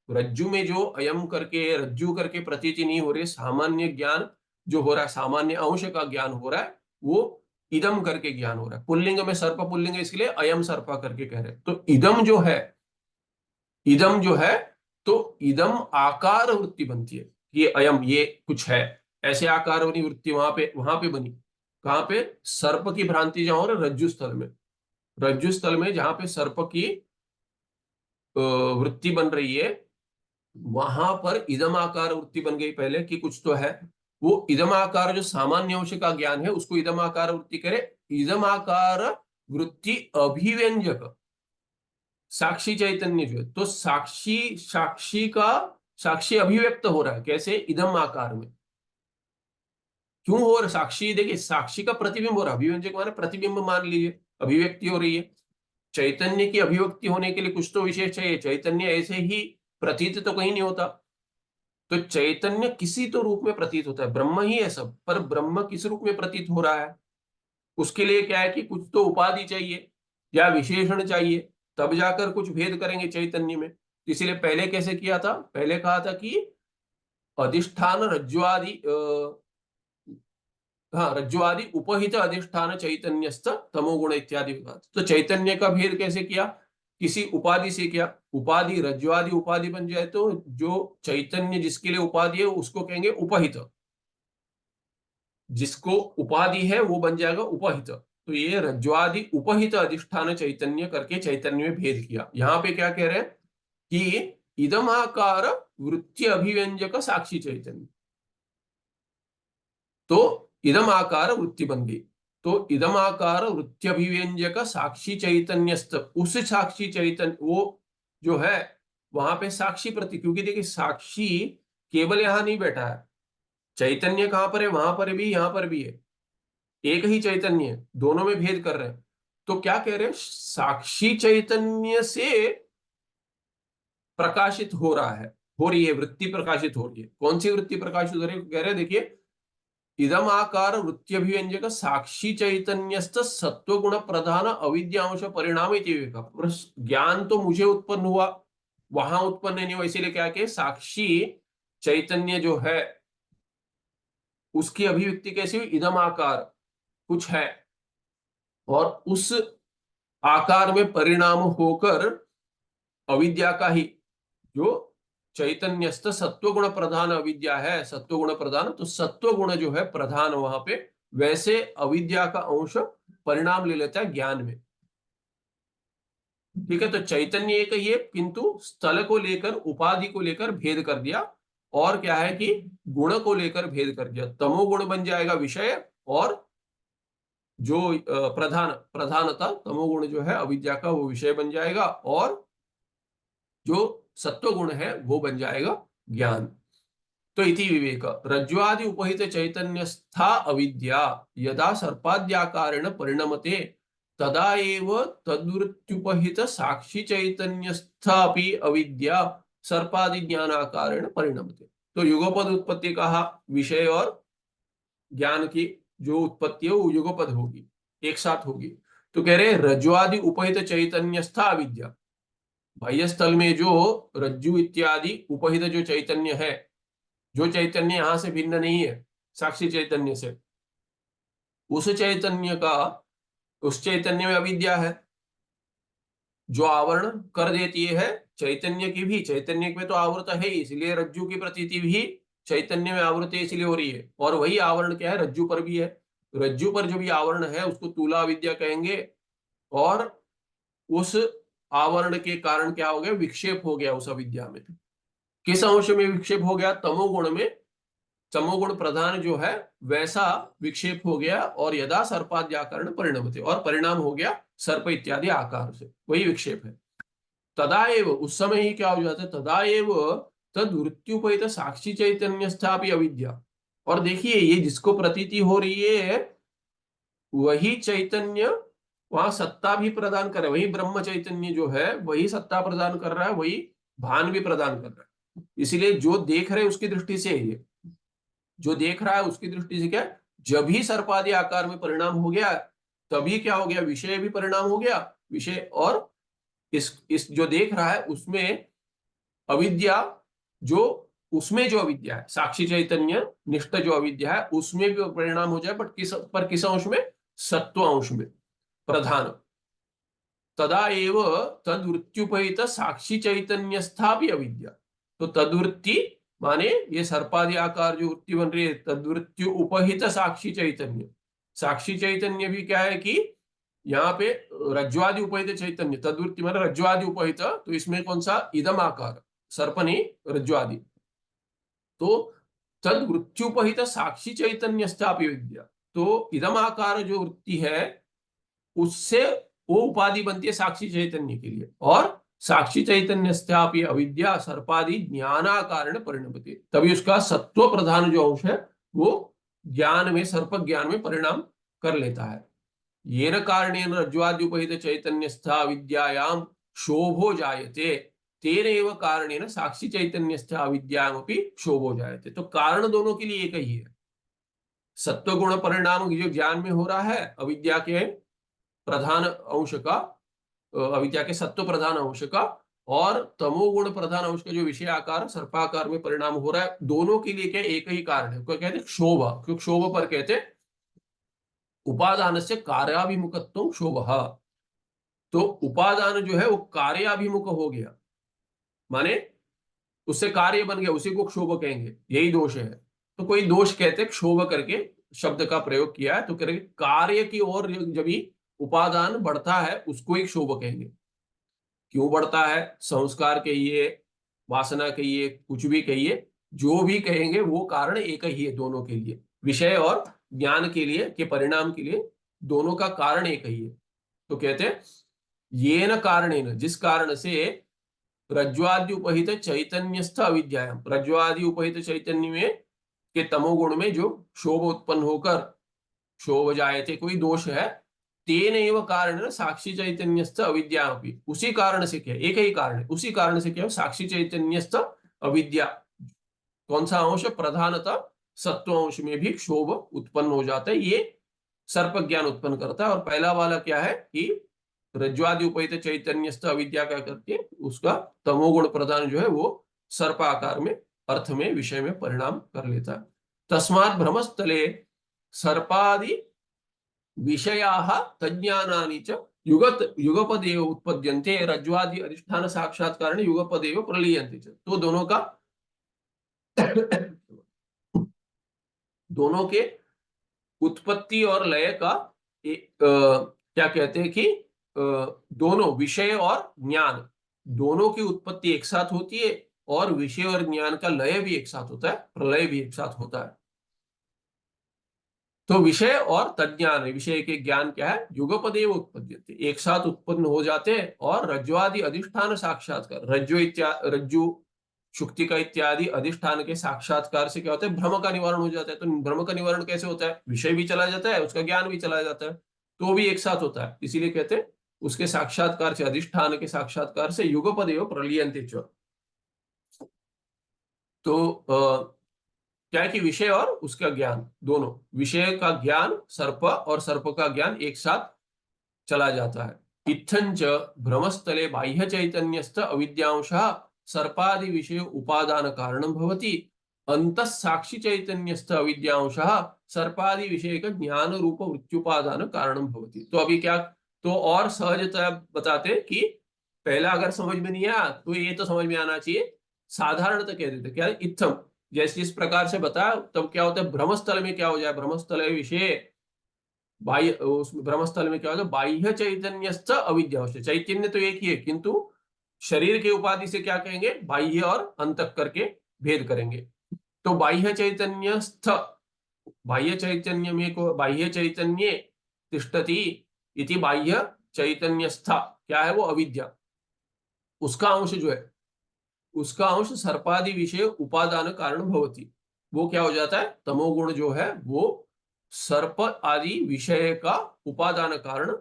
रज्जु में जो अयम करके, रज्जु करके प्रतीति नहीं हो रही, सामान्य ज्ञान जो हो रहा है, सामान्य अंश का ज्ञान हो रहा है, वो इदम करके ज्ञान हो रहा है। पुल्लिंग में सर्प पुल्लिंग है, इसलिए अयम सर्पा करके कह रहे हैं। तो इदम जो है, इदम जो है, तो इदम आकार वृत्ति बनती है, ये अयम, ये कुछ है, ऐसे आकार बनी वृत्ति वहां पे बनी। कहां पे? सर्प की भ्रांति जहां हो रहा है, रज्जु स्थल में। रज्जु स्थल में जहां पे सर्प की वृत्ति बन रही है, वहां पर इदम आकार वृत्ति बन गई पहले कि कुछ तो है। वो इदम आकार जो सामान्य अंश का ज्ञान है, उसको इदम आकार वृत्ति करे। इदम आकार वृत्ति अभिव्यंजक साक्षी चैतन्य जो है, तो साक्षी अभिव्यक्त हो रहा है कैसे? इदम आकार में। क्यों हो रहा? साक्षी, देखिए, साक्षी का प्रतिबिंब हो रहा है, अभिव्यंजक माने प्रतिबिंब मान लीजिए, अभिव्यक्ति हो रही है। चैतन्य की अभिव्यक्ति होने के लिए कुछ तो विशेष चाहिए, चैतन्य ऐसे ही प्रतीत तो कहीं नहीं होता। तो चैतन्य किसी तो रूप में प्रतीत होता है, ब्रह्म ही है सब, पर ब्रह्म किस रूप में प्रतीत हो रहा है? उसके लिए क्या है कि कुछ तो उपाधि चाहिए या विशेषण चाहिए, तब जाकर कुछ भेद करेंगे चैतन्य में। इसीलिए पहले कैसे किया था? पहले कहा था कि अधिष्ठान रज्ज्वादि हाँ, रज्ज्वादि उपहित अधिष्ठान चैतन्यस्त तमोगुण इत्यादि कहा। तो चैतन्य का भेद कैसे किया? किसी उपाधि से किया। उपाधि, रज्ज्वादि उपाधि बन जाए तो जो चैतन्य जिसके लिए उपाधि है उसको कहेंगे उपहित, जिसको उपाधि है वो बन जाएगा उपहित। तो ये रज्ज्वादि उपहित अधिष्ठान चैतन्य करके चैतन्य में भेद किया। यहां पे क्या कह रहे हैं कि इदमाकार वृत्ति अभिव्यंजक साक्षी चैतन्य, तो इदम आकार वृत्ति बन गई। तो इदम आकार वृत्ति अभिव्यंजक साक्षी चैतन्यस्त, उस साक्षी चैतन्य वो जो है वहां पे साक्षी प्रति, क्योंकि देखिए साक्षी केवल यहां नहीं बैठा है, चैतन्य कहां पर है? वहां पर भी, यहां पर भी है, एक ही चैतन्य है, दोनों में भेद कर रहे हैं। तो क्या कह रहे हैं? साक्षी चैतन्य से प्रकाशित हो रहा है, हो रही है वृत्ति, प्रकाशित हो रही है। कौन सी वृत्ति प्रकाशित हो रही है? कह रहे हैं देखिए, इदम आकार वृत्त्यभिव्यंजक साक्षी चैतन्यस्त सत्वगुण प्रधान अविद्यांश परिणाम इति विवेक। ज्ञान तो मुझे उत्पन्न हुआ, वहां उत्पन्न नहीं हुआ, इसीलिए क्या कि साक्षी चैतन्य जो है उसकी अभिव्यक्ति कैसी हुई? इदम आकार कुछ है, और उस आकार में परिणाम होकर अविद्या का ही, जो चैतन्यस्त सत्वगुण प्रधान अविद्या है, सत्वगुण प्रधान, तो सत्वगुण जो है प्रधान वहां पे, वैसे अविद्या का अंश परिणाम ले लेता है ज्ञान में। ठीक है, तो चैतन्य एक ही है, किंतु स्थल को लेकर, उपाधि को लेकर भेद कर दिया। और क्या है कि गुण को लेकर भेद कर दिया। तमोगुण बन जाएगा विषय, और जो प्रधानता तमोगुण जो है अविद्या का, वो विषय बन जाएगा, और जो सत्व गुण है वो बन जाएगा ज्ञान। तो इति विवेक रज्ज्वादि उपहित चैतन्यस्था अविद्या यदा सर्पाद्याकारेण परिणमते तदा एव तद्वृत्त्युपहित साक्षी चैतन्यस्थापि अविद्या सर्पादि ज्ञानाकारेण परिणमते। तो युगपद उत्पत्ति कहा, विषय और ज्ञान की जो उत्पत्ति है वो युगपद होगी, एक साथ होगी। तो कह रहे रज्ज्वादि उपहित चैतन्यस्था अविद्या, बाह्य स्थल में जो रज्जु इत्यादि उपहित जो चैतन्य है, जो चैतन्य यहां से भिन्न नहीं है साक्षी चैतन्य से, उस चैतन्य का, उस चैतन्य में अविद्या है जो आवरण कर देती है चैतन्य की भी। चैतन्य में तो आवृत है, इसलिए रज्जु की प्रतीति भी चैतन्य में आवृत है, इसलिए हो रही है। और वही आवरण क्या है? रज्जु पर भी है। रज्जु पर जो भी आवरण है उसको तूला अविद्या कहेंगे, और उस आवरण के कारण क्या हो गया? विक्षेप हो गया उस अविद्या में। किस अंश में विक्षेप हो गया? तमोगुण में। तमोगुण प्रधान जो है वैसा विक्षेप हो गया, और यदा सर्पाद्याकरण परिणमते, और परिणाम हो गया सर्प इत्यादि आकार से, वही विक्षेप है। तदा एव, उस समय ही क्या हो जाता है? तदा एव तद वृत्त्युपहित साक्षी चैतन्य स्थापि अविद्या। और देखिए, ये जिसको प्रतीति हो रही है वही चैतन्य वहां सत्ता भी प्रदान कर रहा है, वही ब्रह्म चैतन्य जो है वही सत्ता प्रदान कर रहा है, वही भान भी प्रदान कर रहा है। इसीलिए जो देख रहे उसकी दृष्टि से, ये जो देख रहा है उसकी दृष्टि से क्या, जब ही सर्पादि आकार में परिणाम हो गया तभी क्या हो गया? विषय भी परिणाम हो गया, विषय, और इस जो देख रहा है उसमें अविद्या, जो उसमें जो अविद्या है, साक्षी चैतन्य निष्ठ जो अविद्या है उसमें भी परिणाम हो जाए, बट किस अंश में? सत्व अंश में प्रधान, तदा एव तद्वृत्त्युपहित साक्षी चैतन्यस्थापि अविद्या। तो तद्वृत्ति माने ये सर्पादि आकार जो वृत्ति बन रही है, तद्वृत्त्यु उपहित साक्षी चैतन्य। साक्षी चैतन्य भी क्या है कि यहाँ पे रज्ज्वादि उपहित चैतन्य, तद्वृत्ति माने रज्ज्वादि उपहित, तो इसमें कौन सा इदम आकार, सर्प नहीं रज्ज्वादि। तो तद्वृत्त्युपहित साक्षी चैतन्य स्थापि विद्या, तो इदम आकार जो वृत्ति है उससे वो उपाधि बनती है साक्षी चैतन्य के लिए, और साक्षी चैतन्य स्थापि अविद्या सर्पादि ज्ञानाकारण परिणमते, तभी उसका सत्व प्रधान जो अंश है वो ज्ञान में, सर्प ज्ञान में परिणाम कर लेता है। येन कारणेन रज्ज्वाद्युपहित चैतन्यस्था विद्यायाम शोभो जायते, तेनैव कारणेन साक्षी चैतन्यस्था विद्यायामपि शोभो जायते। तो कारण दोनों के लिए एक ही है। सत्व गुण परिणाम जो ज्ञान में हो रहा है अविद्या के प्रधान अंश का, अविद्या के सत्व प्रधान अंश का, और तमोगुण प्रधान अंश का जो विषय आकार सर्पाकार में परिणाम हो रहा है, दोनों के लिए क्या एक ही कारण है। क्या कहते हैं क्षोभ, क्योंकि क्षोभ पर कहते उपादान से कार्याभिमुखत्व क्षोभ। तो उपादान जो है वो कार्याभिमुख हो गया, माने उससे कार्य बन गया, उसी को क्षोभ कहेंगे, यही दोष है। तो कोई दोष कहते क्षोभ करके शब्द का प्रयोग किया है, तो करेंगे कार्य की ओर जब भी उपादान बढ़ता है उसको ही क्षोभ कहेंगे। क्यों बढ़ता है, संस्कार कहिए, वासना कहिए, कुछ भी कहिए, जो भी कहेंगे वो कारण एक ही है दोनों के लिए, विषय और ज्ञान के लिए, के परिणाम के लिए दोनों का कारण एक ही है। तो कहते हैं येन कारणेन, जिस कारण से रज्ज्वादि उपहित चैतन्यस्थ अविद्यायाम, रज्ज्वादि उपहित चैतन्य में के तमोगुण में जो शोभ उत्पन्न होकर शोभ जायते कोई दोष है, तेन एव कारण साक्षी चैतन्यस्थ अविद्यामपि, उसी कारण से क्या, एक ही कारण है, उसी कारण से क्या साक्षी चैतन्यस्थ अविद्या कौन सा अंश, प्रधानतः सत्व अंश में भी क्षोभ उत्पन्न हो जाता है, ये सर्प ज्ञान उत्पन्न करता है। और पहला वाला क्या है कि रज्ज्वादि उपहित चैतन्यस्थ अविद्या क्या करती है, उसका तमोगुण प्रधान जो है वो सर्प आकार में, अर्थ में, विषय में परिणाम कर लेता है। तस्मात् भ्रमस्थले सर्पादि विषयाः तज्ज्ञानानि च युगपदेव उत्पद्यन्ते, रज्ज्वादि अधिष्ठान साक्षात्कारेण युगपदेव प्रलीयन्ते च। तो दोनों का दोनों के उत्पत्ति और लय का क्या कहते हैं कि दोनों विषय और ज्ञान दोनों की उत्पत्ति एक साथ होती है, और विषय और ज्ञान का लय भी एक साथ होता है, प्रलय भी एक साथ होता है। तो विषय और तज्ञान, विषय के ज्ञान क्या है, युगपदेव उत्पद्यते, एक साथ उत्पन्न हो जाते हैं। और रज्ज्वादि अधिष्ठान साक्षात्कार, रज्जु शुक्तिका इत्यादि अधिष्ठान के साक्षात्कार से क्या होता है, भ्रम का निवारण हो जाता है। तो भ्रम का निवारण कैसे होता है, विषय भी चला जाता है, उसका ज्ञान भी चला जाता है, तो भी एक साथ होता है। इसीलिए कहते हैं उसके साक्षात्कार से, अधिष्ठान के साक्षात्कार से युगपदेव प्रलीयन्ते च। तो क्या है कि विषय और उसका ज्ञान, दोनों विषय का ज्ञान सर्प और सर्प का ज्ञान एक साथ चला जाता है। इत्थंच भ्रमस्थले बाह्य चैतन्यस्थ अविद्यांशः सर्पादि विषय उपादान कारणं भवति, अंतः साक्षी चैतन्यस्थ अविद्यांशः सर्पादि विषय का ज्ञान रूप वृत्त्युपादान कारणं भवति। तो अभी क्या, तो और सहजता बताते कि पहला अगर समझ में नहीं आया तो ये तो समझ में आना चाहिए, साधारणतः कह देते क्या, इत्थम जैसे इस प्रकार से बताया, तब क्या होता है ब्रह्मस्थल में क्या हो जाए, ब्रह्मस्थल विषय बाह्य, उस ब्रह्मस्थल में क्या होता है बाह्य चैतन्यस्थ अविद्या, चैतन्य तो एक ही है किंतु शरीर के उपाधि से क्या कहेंगे, बाह्य और अंतः करके भेद करेंगे। तो बाह्य चैतन्यस्थ, बाह्य चैतन्य में को बाह्य चैतन्य तिष्ठति इति बाह्य चैतन्यस्थ क्या है वो अविद्या, उसका अंश जो है, उसका अंश सर्पादि विषय उपादान कारण भवति, वो क्या हो जाता है, तमोगुण जो है वो सर्प आदि विषय का उपादान कारण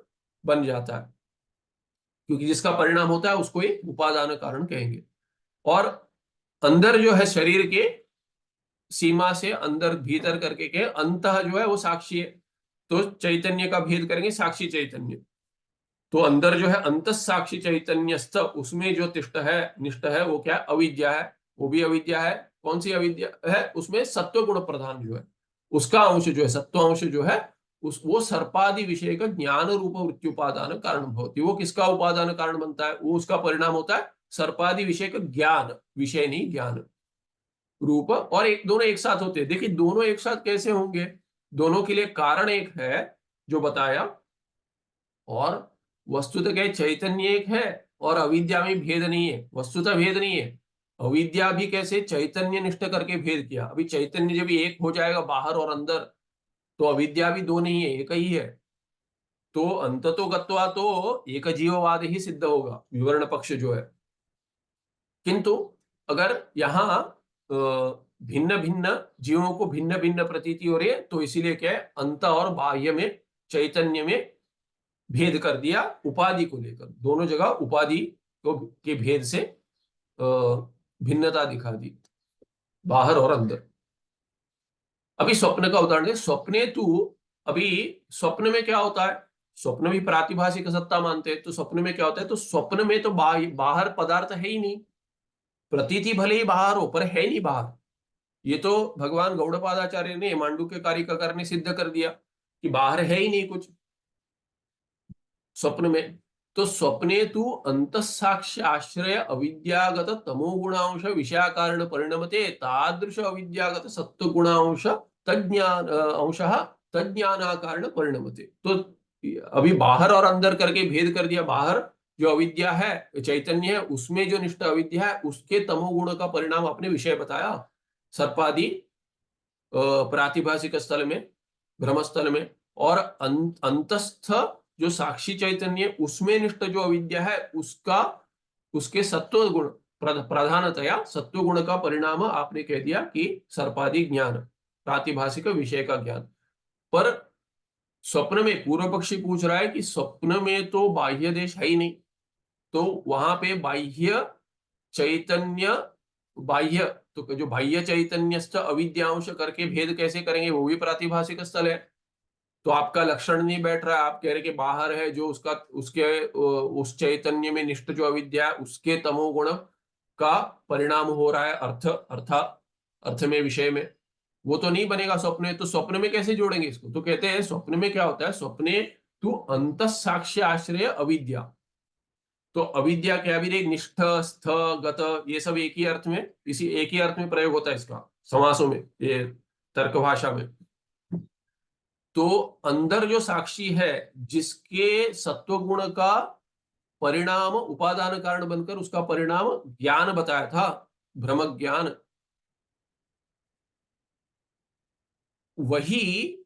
बन जाता है, क्योंकि जिसका परिणाम होता है उसको ही उपादान कारण कहेंगे। और अंदर जो है शरीर के सीमा से अंदर भीतर करके के अंतः जो है वो साक्षी है, तो चैतन्य का भेद करेंगे साक्षी चैतन्य। तो अंदर जो है अंत साक्षी चैतन्यस्थ, उसमें जो तिष्ठ है निष्ठ है वो क्या, अविद्या है, वो भी अविद्या है। कौन सी अविद्या है, उसमें सत्व गुण प्रधान जो है उसका अंश जो है, सत्व अंश जो है वो सर्पादि विषय का ज्ञान रूप वृत्त्युपादान कारण भवति। वो किसका उपादान कारण बनता है? वो उसका परिणाम होता है सर्पादि विषय का ज्ञान, विषय नहीं ज्ञान रूप। और एक दोनों एक साथ होते हैं। देखिए दोनों एक साथ कैसे होंगे? दोनों के लिए कारण एक है जो बताया, और वस्तुतः क्या है? चैतन्य एक है और अविद्या में भेद नहीं है, वस्तुतः भेद नहीं है। अविद्या भी कैसे चैतन्य निष्ठ करके भेद किया। अभी चैतन्य जब एक हो जाएगा बाहर और अंदर, तो अविद्या भी दो नहीं है, एक ही है। तो अंततो गत्वा तो एक जीववाद ही सिद्ध होगा, विवरण पक्ष जो है। किंतु अगर यहाँ भिन्न भिन्न जीवों को भिन्न भिन्न प्रतीति हो रही है, तो इसीलिए क्या है, अंत और बाह्य में, चैतन्य में भेद कर दिया उपाधि को लेकर। दोनों जगह उपाधि को के भेद से भिन्नता दिखा दी, बाहर और अंदर। अभी स्वप्न का उदाहरण है। स्वप्ने तू, अभी स्वप्न में क्या होता है? स्वप्न भी प्रातिभाषिक सत्ता मानते हैं। तो स्वप्न में क्या होता है? तो स्वप्न में तो बाहर पदार्थ है ही नहीं। प्रतीति भले ही बाहर हो, पर है नहीं बाहर। ये तो भगवान गौड़पादाचार्य ने मांडुक्य कारिका ने सिद्ध कर दिया कि बाहर है ही नहीं कुछ स्वप्न में। तो स्वप्ने तू अंतःसाक्ष्य आश्रय अविद्यागत तमोगुणांश विषयाकारण परिणमते तादृश अविद्यागत सत्वगुणांश तज्ञान अंशः तज्ञानाकारण परिणमते। तो अभी बाहर और अंदर करके भेद कर दिया। बाहर जो अविद्या है, चैतन्य है, उसमें जो निष्ठ अविद्या है, उसके तमोगुण का परिणाम आपने विषय बताया सर्पादि प्रातिभाषिक स्थल में, भ्रमस्थल में। और अंतस्थ जो साक्षी चैतन्य, उसमें निष्ठ जो अविद्या है, उसके सत्व गुण, प्रधानतया सत्व गुण का परिणाम आपने कह दिया कि सर्पादि ज्ञान, प्रातिभाषिक विषय का ज्ञान। पर स्वप्न में पूर्व पक्षी पूछ रहा है कि स्वप्न में तो बाह्य देश है ही नहीं, तो वहां पे बाह्य चैतन्य, बाह्य तो जो बाह्य चैतन्यस्थ अविद्यांश करके भेद कैसे करेंगे? वो भी प्रातिभाषिक स्थल है। तो आपका लक्षण नहीं बैठ रहा है। आप कह रहे कि बाहर है जो उसका, उसके उस चैतन्य में निष्ठ जो अविद्या है, उसके तमोगुण का परिणाम हो रहा है अर्थ में, विषय में। वो तो नहीं बनेगा स्वप्न में। तो स्वप्न में कैसे जोड़ेंगे इसको? तो कहते हैं स्वप्न में क्या होता है? स्वप्ने तू अंतःसाक्ष्य आश्रय अविद्या। तो अविद्या क्या भी रही? निष्ठ, स्थ, गत, ये सब एक ही अर्थ में, इसी एक ही अर्थ में प्रयोग होता है इसका समासों में, ये तर्क भाषा में। तो अंदर जो साक्षी है, जिसके सत्वगुण का परिणाम उपादान कारण बनकर उसका परिणाम ज्ञान बताया था, भ्रम ज्ञान, वही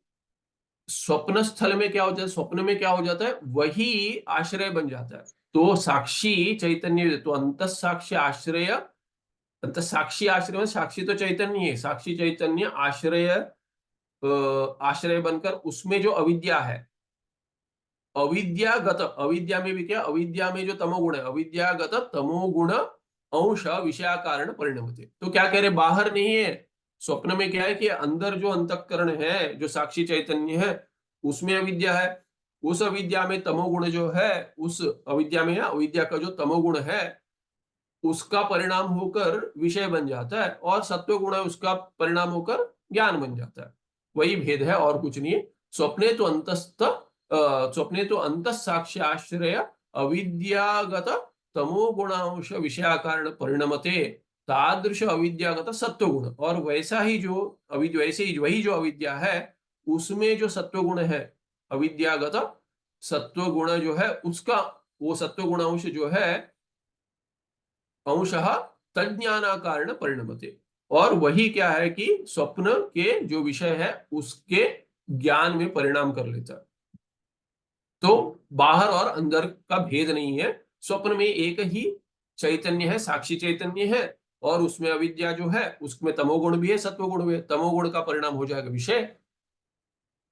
स्वप्न स्थल में क्या हो जाता है? स्वप्न में क्या हो जाता है? वही आश्रय बन जाता है। तो साक्षी चैतन्य, तो अंत साक्ष्य आश्रय, अंत साक्षी आश्रय, साक्षी तो चैतन्य है, साक्षी चैतन्य आश्रय, आश्रय बनकर उसमें जो अविद्या है, अविद्यागत, अविद्या में भी क्या? अविद्या में जो तमोगुण है, अविद्यागत तमोगुण अंश विषया कारण परिणमते। तो क्या कह रहे? बाहर नहीं है। स्वप्न में क्या है कि अंदर जो अंतःकरण है, जो साक्षी चैतन्य है, उसमें अविद्या है। उस अविद्या में तमोगुण जो है, उस अविद्या में, अविद्या का जो तमोगुण है, उसका परिणाम होकर विषय बन जाता है, और सत्व गुण है, उसका परिणाम होकर ज्ञान बन जाता है। वही भेद है और कुछ नहीं है। स्वप्ने तो अंतस्थ, स्वप्ने तो अंत साक्ष्य आश्रय अविद्यागत तमोगुणांश विषयाकारण परिणमते तादृश अविद्यागत सत्वगुण। और वैसा ही जो वैसे ही वही जो अविद्या है, उसमें जो सत्वगुण है, अविद्यागत सत्वगुण जो है, उसका वो सत्वगुणांश जो है, अंशः तज्ञानाकारण परिणमते। और वही क्या है कि स्वप्न के जो विषय है, उसके ज्ञान में परिणाम कर लेता है। तो बाहर और अंदर का भेद नहीं है। स्वप्न में एक ही चैतन्य है, साक्षी चैतन्य है, और उसमें अविद्या जो है, उसमें तमोगुण भी है, सत्वगुण भी है। तमोगुण का परिणाम हो जाएगा विषय,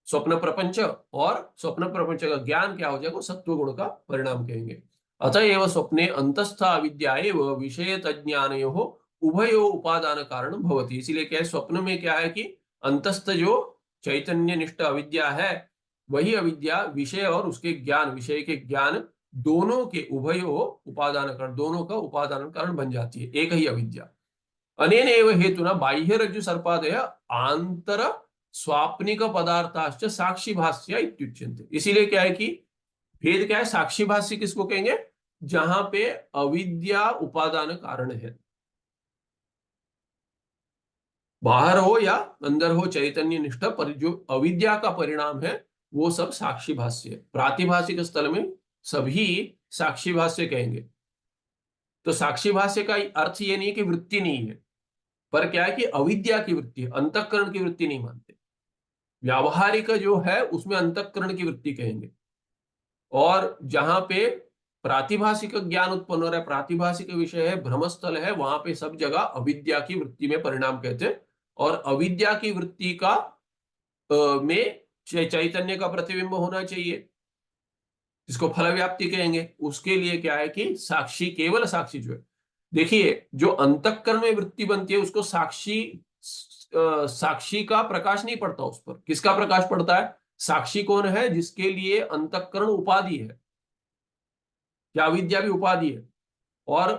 स्वप्न प्रपंच, और स्वप्न प्रपंच का ज्ञान क्या हो जाएगा? सत्वगुण का परिणाम कहेंगे। अतएव स्वप्ने अंतस्था अविद्या एव विषय तज्ञानयोः उभयो उपादान कारण भवति। इसीलिए क्या है? स्वप्न में क्या है कि अंतस्थ जो चैतन्य निष्ठ अविद्या है, वही अविद्या विषय और उसके ज्ञान, विषय के ज्ञान, दोनों के उभयो उपादान कारण, दोनों का उपादान कारण बन जाती है एक ही अविद्या। अनेन एव हेतुना बाह्य रज्जु सर्पादय आंतर स्वाप्निक पदार्थाश्च साक्षी भाष्य इत्युच्यन्ते। इसीलिए क्या है कि भेद क्या है, साक्षी भाष्य किसको कहेंगे, जहां पे अविद्या उपादान कारण है, बाहर हो या अंदर हो चैतन्य निष्ठ, पर जो अविद्या का परिणाम है वो सब साक्षी भाष्य है। प्रातिभाषिक स्थल में सभी साक्षी भाष्य कहेंगे। तो साक्षी भाष्य का अर्थ ये नहीं है कि वृत्ति नहीं है, पर क्या है कि अविद्या की वृत्ति है, अंतःकरण की वृत्ति नहीं मानते। व्यावहारिक जो है उसमें अंतःकरण की वृत्ति कहेंगे। और जहां पे प्रातिभाषिक ज्ञान उत्पन्न हो रहा है, प्रातिभाषिक विषय है, भ्रमस्थल है, वहां पे सब जगह अविद्या की वृत्ति में परिणाम कहते हैं। और अविद्या की वृत्ति का में चैतन्य का प्रतिबिंब होना चाहिए, जिसको फल व्याप्ति कहेंगे। उसके लिए क्या है कि साक्षी, केवल साक्षी जो है, देखिए जो अंतःकरण में वृत्ति बनती है उसको साक्षी, साक्षी का प्रकाश नहीं पड़ता उस पर। किसका प्रकाश पड़ता है, साक्षी कौन है, जिसके लिए अंतःकरण उपाधि है, क्या अविद्या भी उपाधि है। और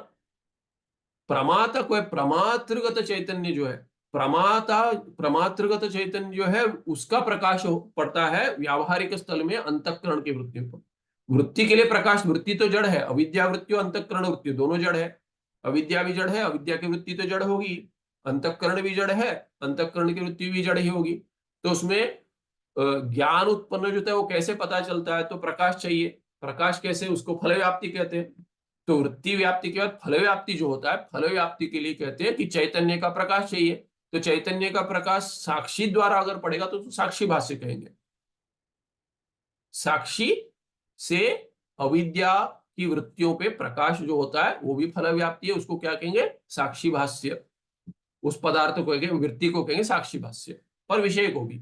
प्रमाता को, प्रमातृगत चैतन्य जो है, प्रमाता प्रमातृगत चैतन्य जो है उसका प्रकाश पड़ता है व्यावहारिक स्थल में अंतःकरण की वृत्ति पर। वृत्ति के लिए प्रकाश, वृत्ति तो जड़ है, अविद्या वृत्ति और अंतःकरण वृत्ति दोनों जड़ है। अविद्या भी जड़ है, अविद्या की वृत्ति तो जड़ होगी, अंतःकरण भी जड़ है, अंतःकरण की वृत्ति भी जड़ ही होगी। तो उसमें ज्ञान उत्पन्न जो है वो कैसे पता चलता है, तो प्रकाश चाहिए। प्रकाश कैसे, उसको फल व्याप्ति कहते हैं। तो वृत्ति व्याप्ति के बाद फल व्याप्ति जो होता है, फल व्याप्ति के लिए कहते हैं कि चैतन्य का प्रकाश चाहिए। तो चैतन्य का प्रकाश साक्षी द्वारा अगर पड़ेगा तो साक्षी भाष्य कहेंगे। साक्षी से अविद्या की वृत्तियों पे प्रकाश जो होता है वो भी फल व्याप्ति है, उसको क्या कहेंगे, साक्षी भाष्य। उस पदार्थ को कहेंगे, वृत्ति को कहेंगे साक्षी भाष्य, पर विषय को भी।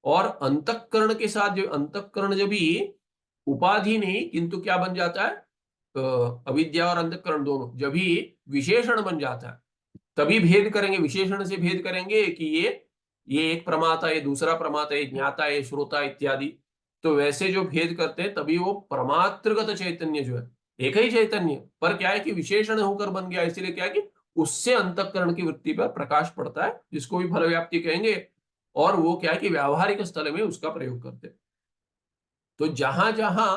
और अंतःकरण के साथ जो अंतःकरण जब भी उपाधि नहीं किंतु क्या बन जाता है, अविद्या और अंतःकरण दोनों जब भी विशेषण बन जाता है, तभी भेद करेंगे, विशेषण से भेद करेंगे कि ये एक प्रमाता, ये दूसरा प्रमाता, ये ज्ञाता, ये श्रोता इत्यादि। तो वैसे जो भेद करते हैं तभी वो परमात्रगत चैतन्य जो है, एक ही चैतन्य, पर क्या है कि विशेषण होकर बन गया, इसीलिए क्या है कि उससे अंतःकरण की वृत्ति पर प्रकाश पड़ता है, जिसको भी फल व्याप्ति कहेंगे। और वो क्या है कि व्यावहारिक स्थल में उसका प्रयोग करते हैं। तो जहां जहां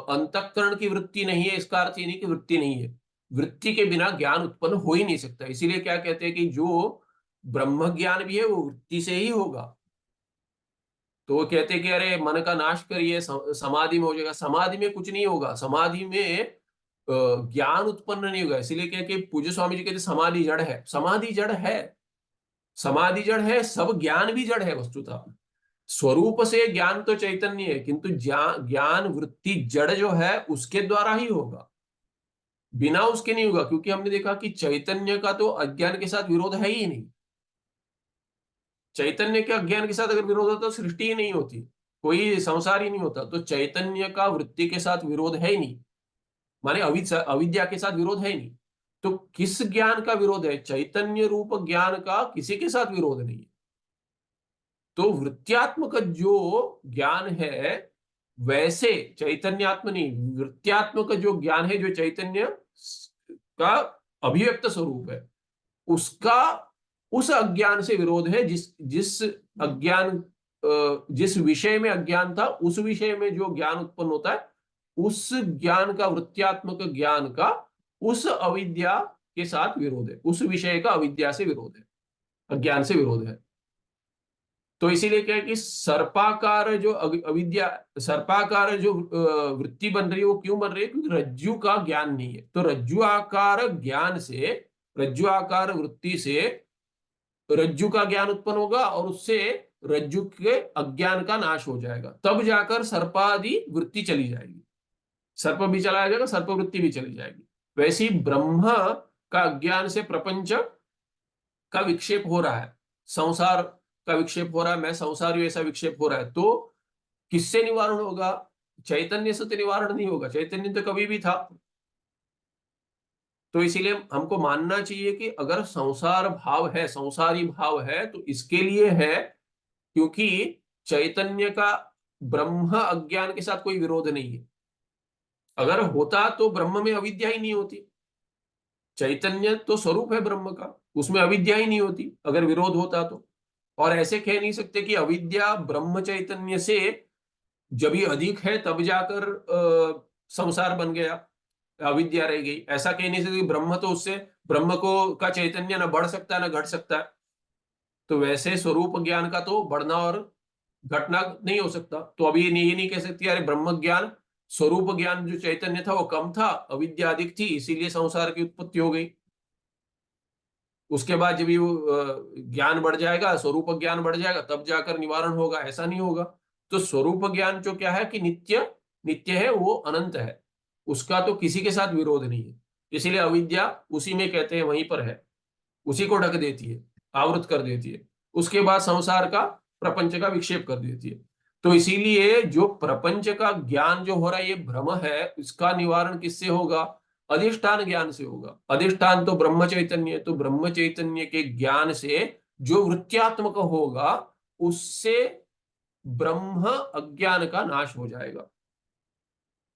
अंतःकरण की वृत्ति नहीं है, इसका अर्थ ये नहीं कि वृत्ति नहीं है, वृत्ति के बिना ज्ञान उत्पन्न हो ही नहीं सकता। इसीलिए क्या कहते हैं कि जो ब्रह्म ज्ञान भी है वो वृत्ति से ही होगा। तो वो कहते हैं कि अरे मन का नाश करिए, समाधि में हो जाएगा। समाधि में कुछ नहीं होगा, समाधि में ज्ञान उत्पन्न नहीं होगा। इसीलिए क्या कि पूज्य स्वामी जी कहते समाधि जड़ है, समाधि जड़ है, समाधि जड़ है, सब ज्ञान भी जड़ है वस्तुतः। स्वरूप से ज्ञान तो चैतन्य है, किंतु ज्ञान वृत्ति जड़ जो है उसके द्वारा ही होगा, बिना उसके नहीं होगा। क्योंकि हमने देखा कि चैतन्य का तो अज्ञान के साथ विरोध है ही नहीं। चैतन्य के अज्ञान के साथ अगर विरोध होता तो सृष्टि ही नहीं होती, कोई संसार ही नहीं होता। तो चैतन्य का वृत्ति के साथ विरोध है ही नहीं, माने अविद्या के साथ विरोध है ही नहीं। तो किस ज्ञान का विरोध है, चैतन्य रूप ज्ञान का किसी के साथ विरोध नहीं है। तो वृत्त्यात्मक जो ज्ञान है, वैसे चैतन्यात्म नहीं, वृत्त्यात्मक जो ज्ञान है, जो चैतन्य का अभिव्यक्त स्वरूप है, उसका उस अज्ञान से विरोध है जिस जिस अज्ञान, जिस विषय में अज्ञान था उस विषय में जो ज्ञान उत्पन्न होता है, उस ज्ञान का, वृत्त्यात्मक ज्ञान का उस अविद्या के साथ विरोध है, उस विषय का अविद्या से विरोध है, अज्ञान से विरोध है। तो इसीलिए क्या है कि सर्पाकार जो अविद्या, सर्पाकार जो वृत्ति बन रही है वो क्यों बन रही है, क्योंकि रज्जु का ज्ञान नहीं है। तो रज्जु आकार ज्ञान से, रज्जु आकार वृत्ति से रज्जु का ज्ञान उत्पन्न होगा और उससे रज्जु के अज्ञान का नाश हो जाएगा, तब जाकर सर्पादि वृत्ति चली जाएगी, सर्प भी चला जाएगा, सर्प वृत्ति भी चली जाएगी। वैसे ही ब्रह्म का अज्ञान से प्रपंच का विक्षेप हो रहा है, संसार का विक्षेप हो रहा है, मैं संसारी, ऐसा विक्षेप हो रहा है, तो किससे निवारण होगा, चैतन्य से तो निवारण नहीं होगा, चैतन्य तो कभी भी था। तो इसीलिए हमको मानना चाहिए कि अगर संसार भाव है, संसारी भाव है, तो इसके लिए है क्योंकि चैतन्य का ब्रह्म अज्ञान के साथ कोई विरोध नहीं है। अगर होता तो ब्रह्म में अविद्या ही नहीं होती, चैतन्य तो स्वरूप है ब्रह्म का, उसमें अविद्या ही नहीं होती अगर विरोध होता तो। और ऐसे कह नहीं सकते कि अविद्या ब्रह्म चैतन्य से जब ही अधिक है तब जाकर संसार बन गया, अविद्या रह गई। ऐसा कह नहीं सकते, ब्रह्म तो उससे, ब्रह्म को का चैतन्य न बढ़ सकता है न घट सकता है। तो वैसे स्वरूप ज्ञान का तो बढ़ना और घटना नहीं हो सकता। तो अभी ये नहीं कह सकती अरे ब्रह्म ज्ञान, स्वरूप ज्ञान जो चैतन्य था वो कम था, अविद्या अधिक थी, इसीलिए संसार की उत्पत्ति हो गई। उसके बाद जब ये ज्ञान बढ़ जाएगा, स्वरूप ज्ञान बढ़ जाएगा, तब जाकर निवारण होगा, ऐसा नहीं होगा। तो स्वरूप ज्ञान जो क्या है कि नित्य नित्य है, वो अनंत है, उसका तो किसी के साथ विरोध नहीं है। इसीलिए अविद्या उसी में कहते हैं वहीं पर है, उसी को ढक देती है, आवृत कर देती है, उसके बाद संसार का, प्रपंच का विक्षेप कर देती है। तो इसीलिए जो प्रपंच का ज्ञान जो हो रहा है ये भ्रम है, इसका निवारण किससे होगा? अधिष्ठान ज्ञान से होगा। अधिष्ठान तो ब्रह्म चैतन्य है, तो ब्रह्म चैतन्य के ज्ञान से जो वृत्त्यात्मक होगा उससे ब्रह्म अज्ञान का नाश हो जाएगा।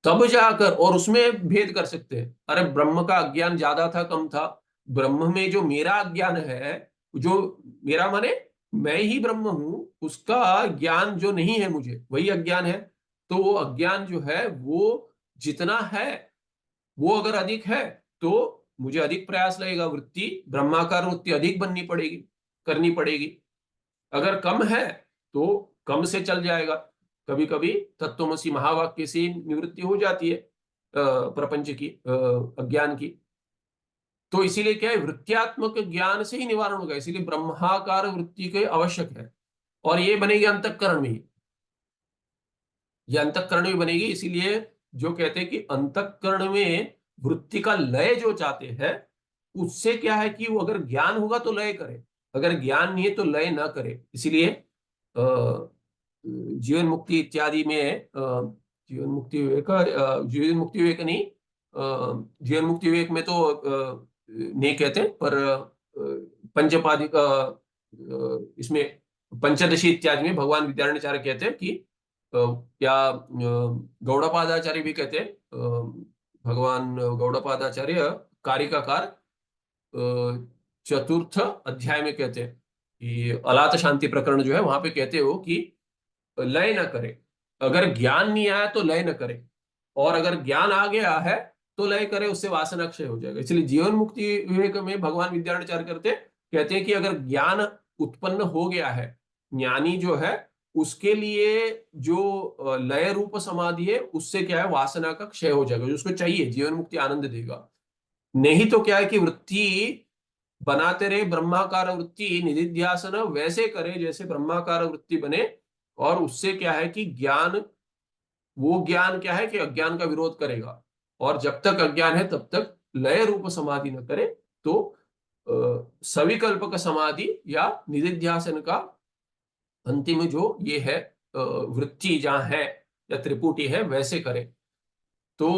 तब जाकर, और उसमें भेद कर सकते हैं, अरे ब्रह्म का अज्ञान ज्यादा था कम था, ब्रह्म में जो मेरा अज्ञान है, जो मेरा माने मैं ही ब्रह्म हूं, उसका ज्ञान जो नहीं है मुझे, वही अज्ञान है। तो वो अज्ञान जो है वो जितना है, वो अगर अधिक है तो मुझे अधिक प्रयास लगेगा, वृत्ति ब्रह्माकार वृत्ति अधिक बननी पड़ेगी, करनी पड़ेगी। अगर कम है तो कम से चल जाएगा। कभी कभी तत्वमसी महावाक्य से निवृत्ति हो जाती है प्रपंच की, अज्ञान की। तो इसीलिए क्या है, वृत्त्यात्मक ज्ञान से ही निवारण होगा, इसीलिए ब्रह्माकार वृत्ति के आवश्यक है। और ये बनेगी अंतःकरण में ही, ये अंतःकरण में बनेगी। इसीलिए जो कहते हैं कि अंतःकरण में वृत्ति का लय जो चाहते हैं, उससे क्या है कि वो अगर ज्ञान होगा तो लय करे, अगर ज्ञान नहीं है तो लय ना करे। इसीलिए जीवन मुक्ति इत्यादि में जीवन मुक्ति विवेक, जीवन मुक्ति विवेक नहीं, जीवन मुक्ति विवेक में तो नहीं कहते, पर पंचपादिक इसमें पंचदशी इत्यादि में भगवान विद्यारण्याचार्य कहते हैं कि या गौड़पादाचार्य भी कहते हैं, भगवान गौड़पादाचार्य कारिकाकार चतुर्थ अध्याय में कहते हैं कि अलात शांति प्रकरण जो है वहां पे कहते हो कि लय न करे, अगर ज्ञान नहीं आया तो लय न करे, और अगर ज्ञान आ गया है तो लय करे, उससे वासना क्षय हो जाएगा। इसलिए जीवन मुक्ति विवेक में भगवान विद्यारण्याचार्य कहते हैं कि अगर ज्ञान उत्पन्न हो गया है, ज्ञानी जो है उसके लिए जो लय रूप समाधि है, उससे क्या है, वासना का क्षय हो जाएगा, जो उसको चाहिए, जीवन मुक्ति आनंद देगा। नहीं तो क्या है कि वृत्ति बनाते रहे, ब्रह्माकार वृत्ति निधिध्यासन वैसे करे जैसे ब्रह्माकार वृत्ति बने, और उससे क्या है कि ज्ञान, वो ज्ञान क्या है कि अज्ञान का विरोध करेगा, और जब तक अज्ञान है तब तक लय रूप समाधि न करे। तो सविकल्पक समाधि या निधिध्यासन का अंतिम जो ये है वृत्ति जहां है या त्रिपुटी है, वैसे करे। तो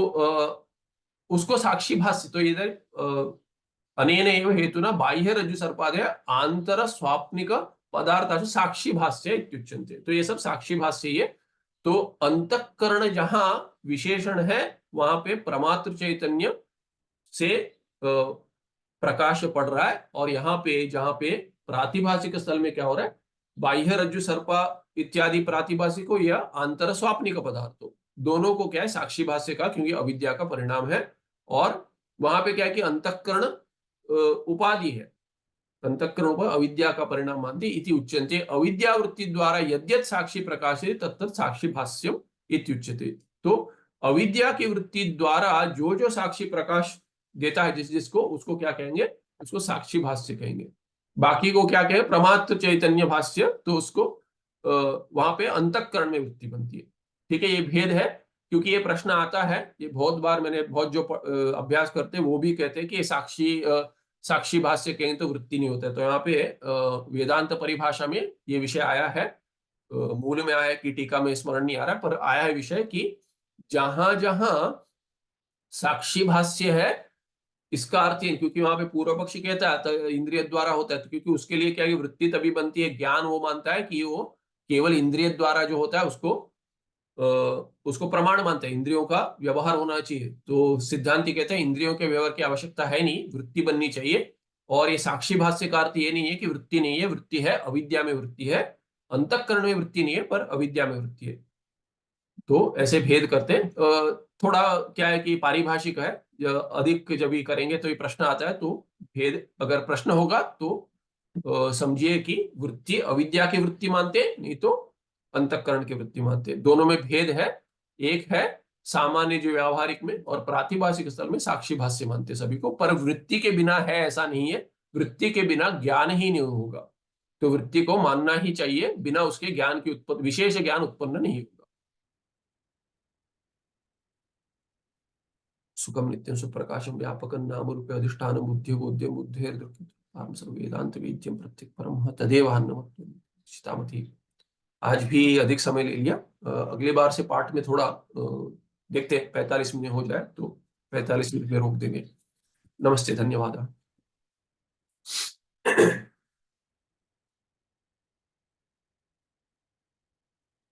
उसको साक्षी भाष्य, तो इधर अनेन एव हेतुना बाह्य रज्जु सर्पादय आंतर स्वाप्निक पदार्थ साक्षी भाष्य इत्युच्यन्ते। तो ये सब साक्षी भाष्य ही है। तो अंतःकरण जहां विशेषण है वहां पे प्रमात्र चैतन्य से प्रकाश पड़ रहा है, और यहाँ पे जहां पे प्रातिभाषिक स्थल में क्या हो रहा है, बाह्य रज्जु सर्पा इत्यादि प्रातिभाषिको या आंतर स्वाप्निक पदार्थों, दोनों को क्या है साक्षी भाष्य का, क्योंकि अविद्या का परिणाम है। और वहां पे क्या है कि अंतःकरण उपाधि है, अंतःकरण पर अविद्या का परिणाम मानते इति उच्यन्ते। अविद्या वृत्ति द्वारा यद्यत साक्षी प्रकाशित तत्त साक्षी भाष्यम इति उच्यते। तो अविद्या की वृत्ति द्वारा जो जो साक्षी प्रकाश देता है जिस जिसको, उसको क्या कहेंगे, उसको साक्षी भाष्य कहेंगे। बाकी को क्या कहें, प्रमात्र चैतन्य भाष्य, तो उसको वहां पे अंतःकरण में वृत्ति बनती है। ठीक है, ये भेद है, क्योंकि ये प्रश्न आता है, ये बहुत बार मैंने बहुत जो अभ्यास करते हैं वो भी कहते हैं कि साक्षी भाष्य कहें तो वृत्ति नहीं होता है। तो यहाँ पे वेदांत परिभाषा में ये विषय आया है, मूल में आया है कि टीका में स्मरण नहीं आ रहा, पर आया है विषय कि जहां जहां साक्षी भाष्य है, इसका अर्थ है, क्योंकि वहां पे पूर्व पक्षी कहता है तो इंद्रिय द्वारा होता है, तो क्योंकि उसके लिए क्या है, वृत्ति तभी बनती है, ज्ञान वो मानता है कि वो केवल इंद्रिय द्वारा जो होता है उसको प्रमाण मानते हैं, इंद्रियों का व्यवहार होना चाहिए। तो सिद्धांति कहते हैं इंद्रियों के व्यवहार की आवश्यकता है नहीं, वृत्ति बननी चाहिए, और ये साक्षी भाष्य का अर्थ ये नहीं है कि वृत्ति नहीं है, वृत्ति है, अविद्या में वृत्ति है। अंतःकरण में वृत्ति नहीं है पर अविद्या में वृत्ति है। तो ऐसे भेद करते हैं। थोड़ा क्या है कि पारिभाषिक है, अधिक जब भी करेंगे तो ये प्रश्न आता है, तो भेद अगर प्रश्न होगा तो समझिए कि वृत्ति अविद्या की वृत्ति मानते हैं, नहीं तो अंतःकरण की वृत्ति मानते हैं। दोनों में भेद है। एक है सामान्य जो व्यावहारिक में, और प्रातिभाषिक स्थल में साक्षी भाष्य मानते हैं सभी को। पर वृत्ति के बिना है ऐसा नहीं है, वृत्ति के बिना ज्ञान ही नहीं होगा। तो वृत्ति को मानना ही चाहिए, बिना उसके ज्ञान की उत्पत्ति, विशेष ज्ञान उत्पन्न नहीं होगा। सुखम नित्यं सुप्रकाशम व्यापकं नाम रूपे अधिष्ठानं बुद्धि बोध्यं बुद्धेर्दृक् सर्व वेदांत वेद्यं प्रत्येक परम तदेव चितामति। आज भी अधिक समय ले लिया। अगले बार से पाठ में थोड़ा देखते हैं, 45 मिनट हो जाए तो 45 मिनट में रोक देंगे। नमस्ते, धन्यवाद।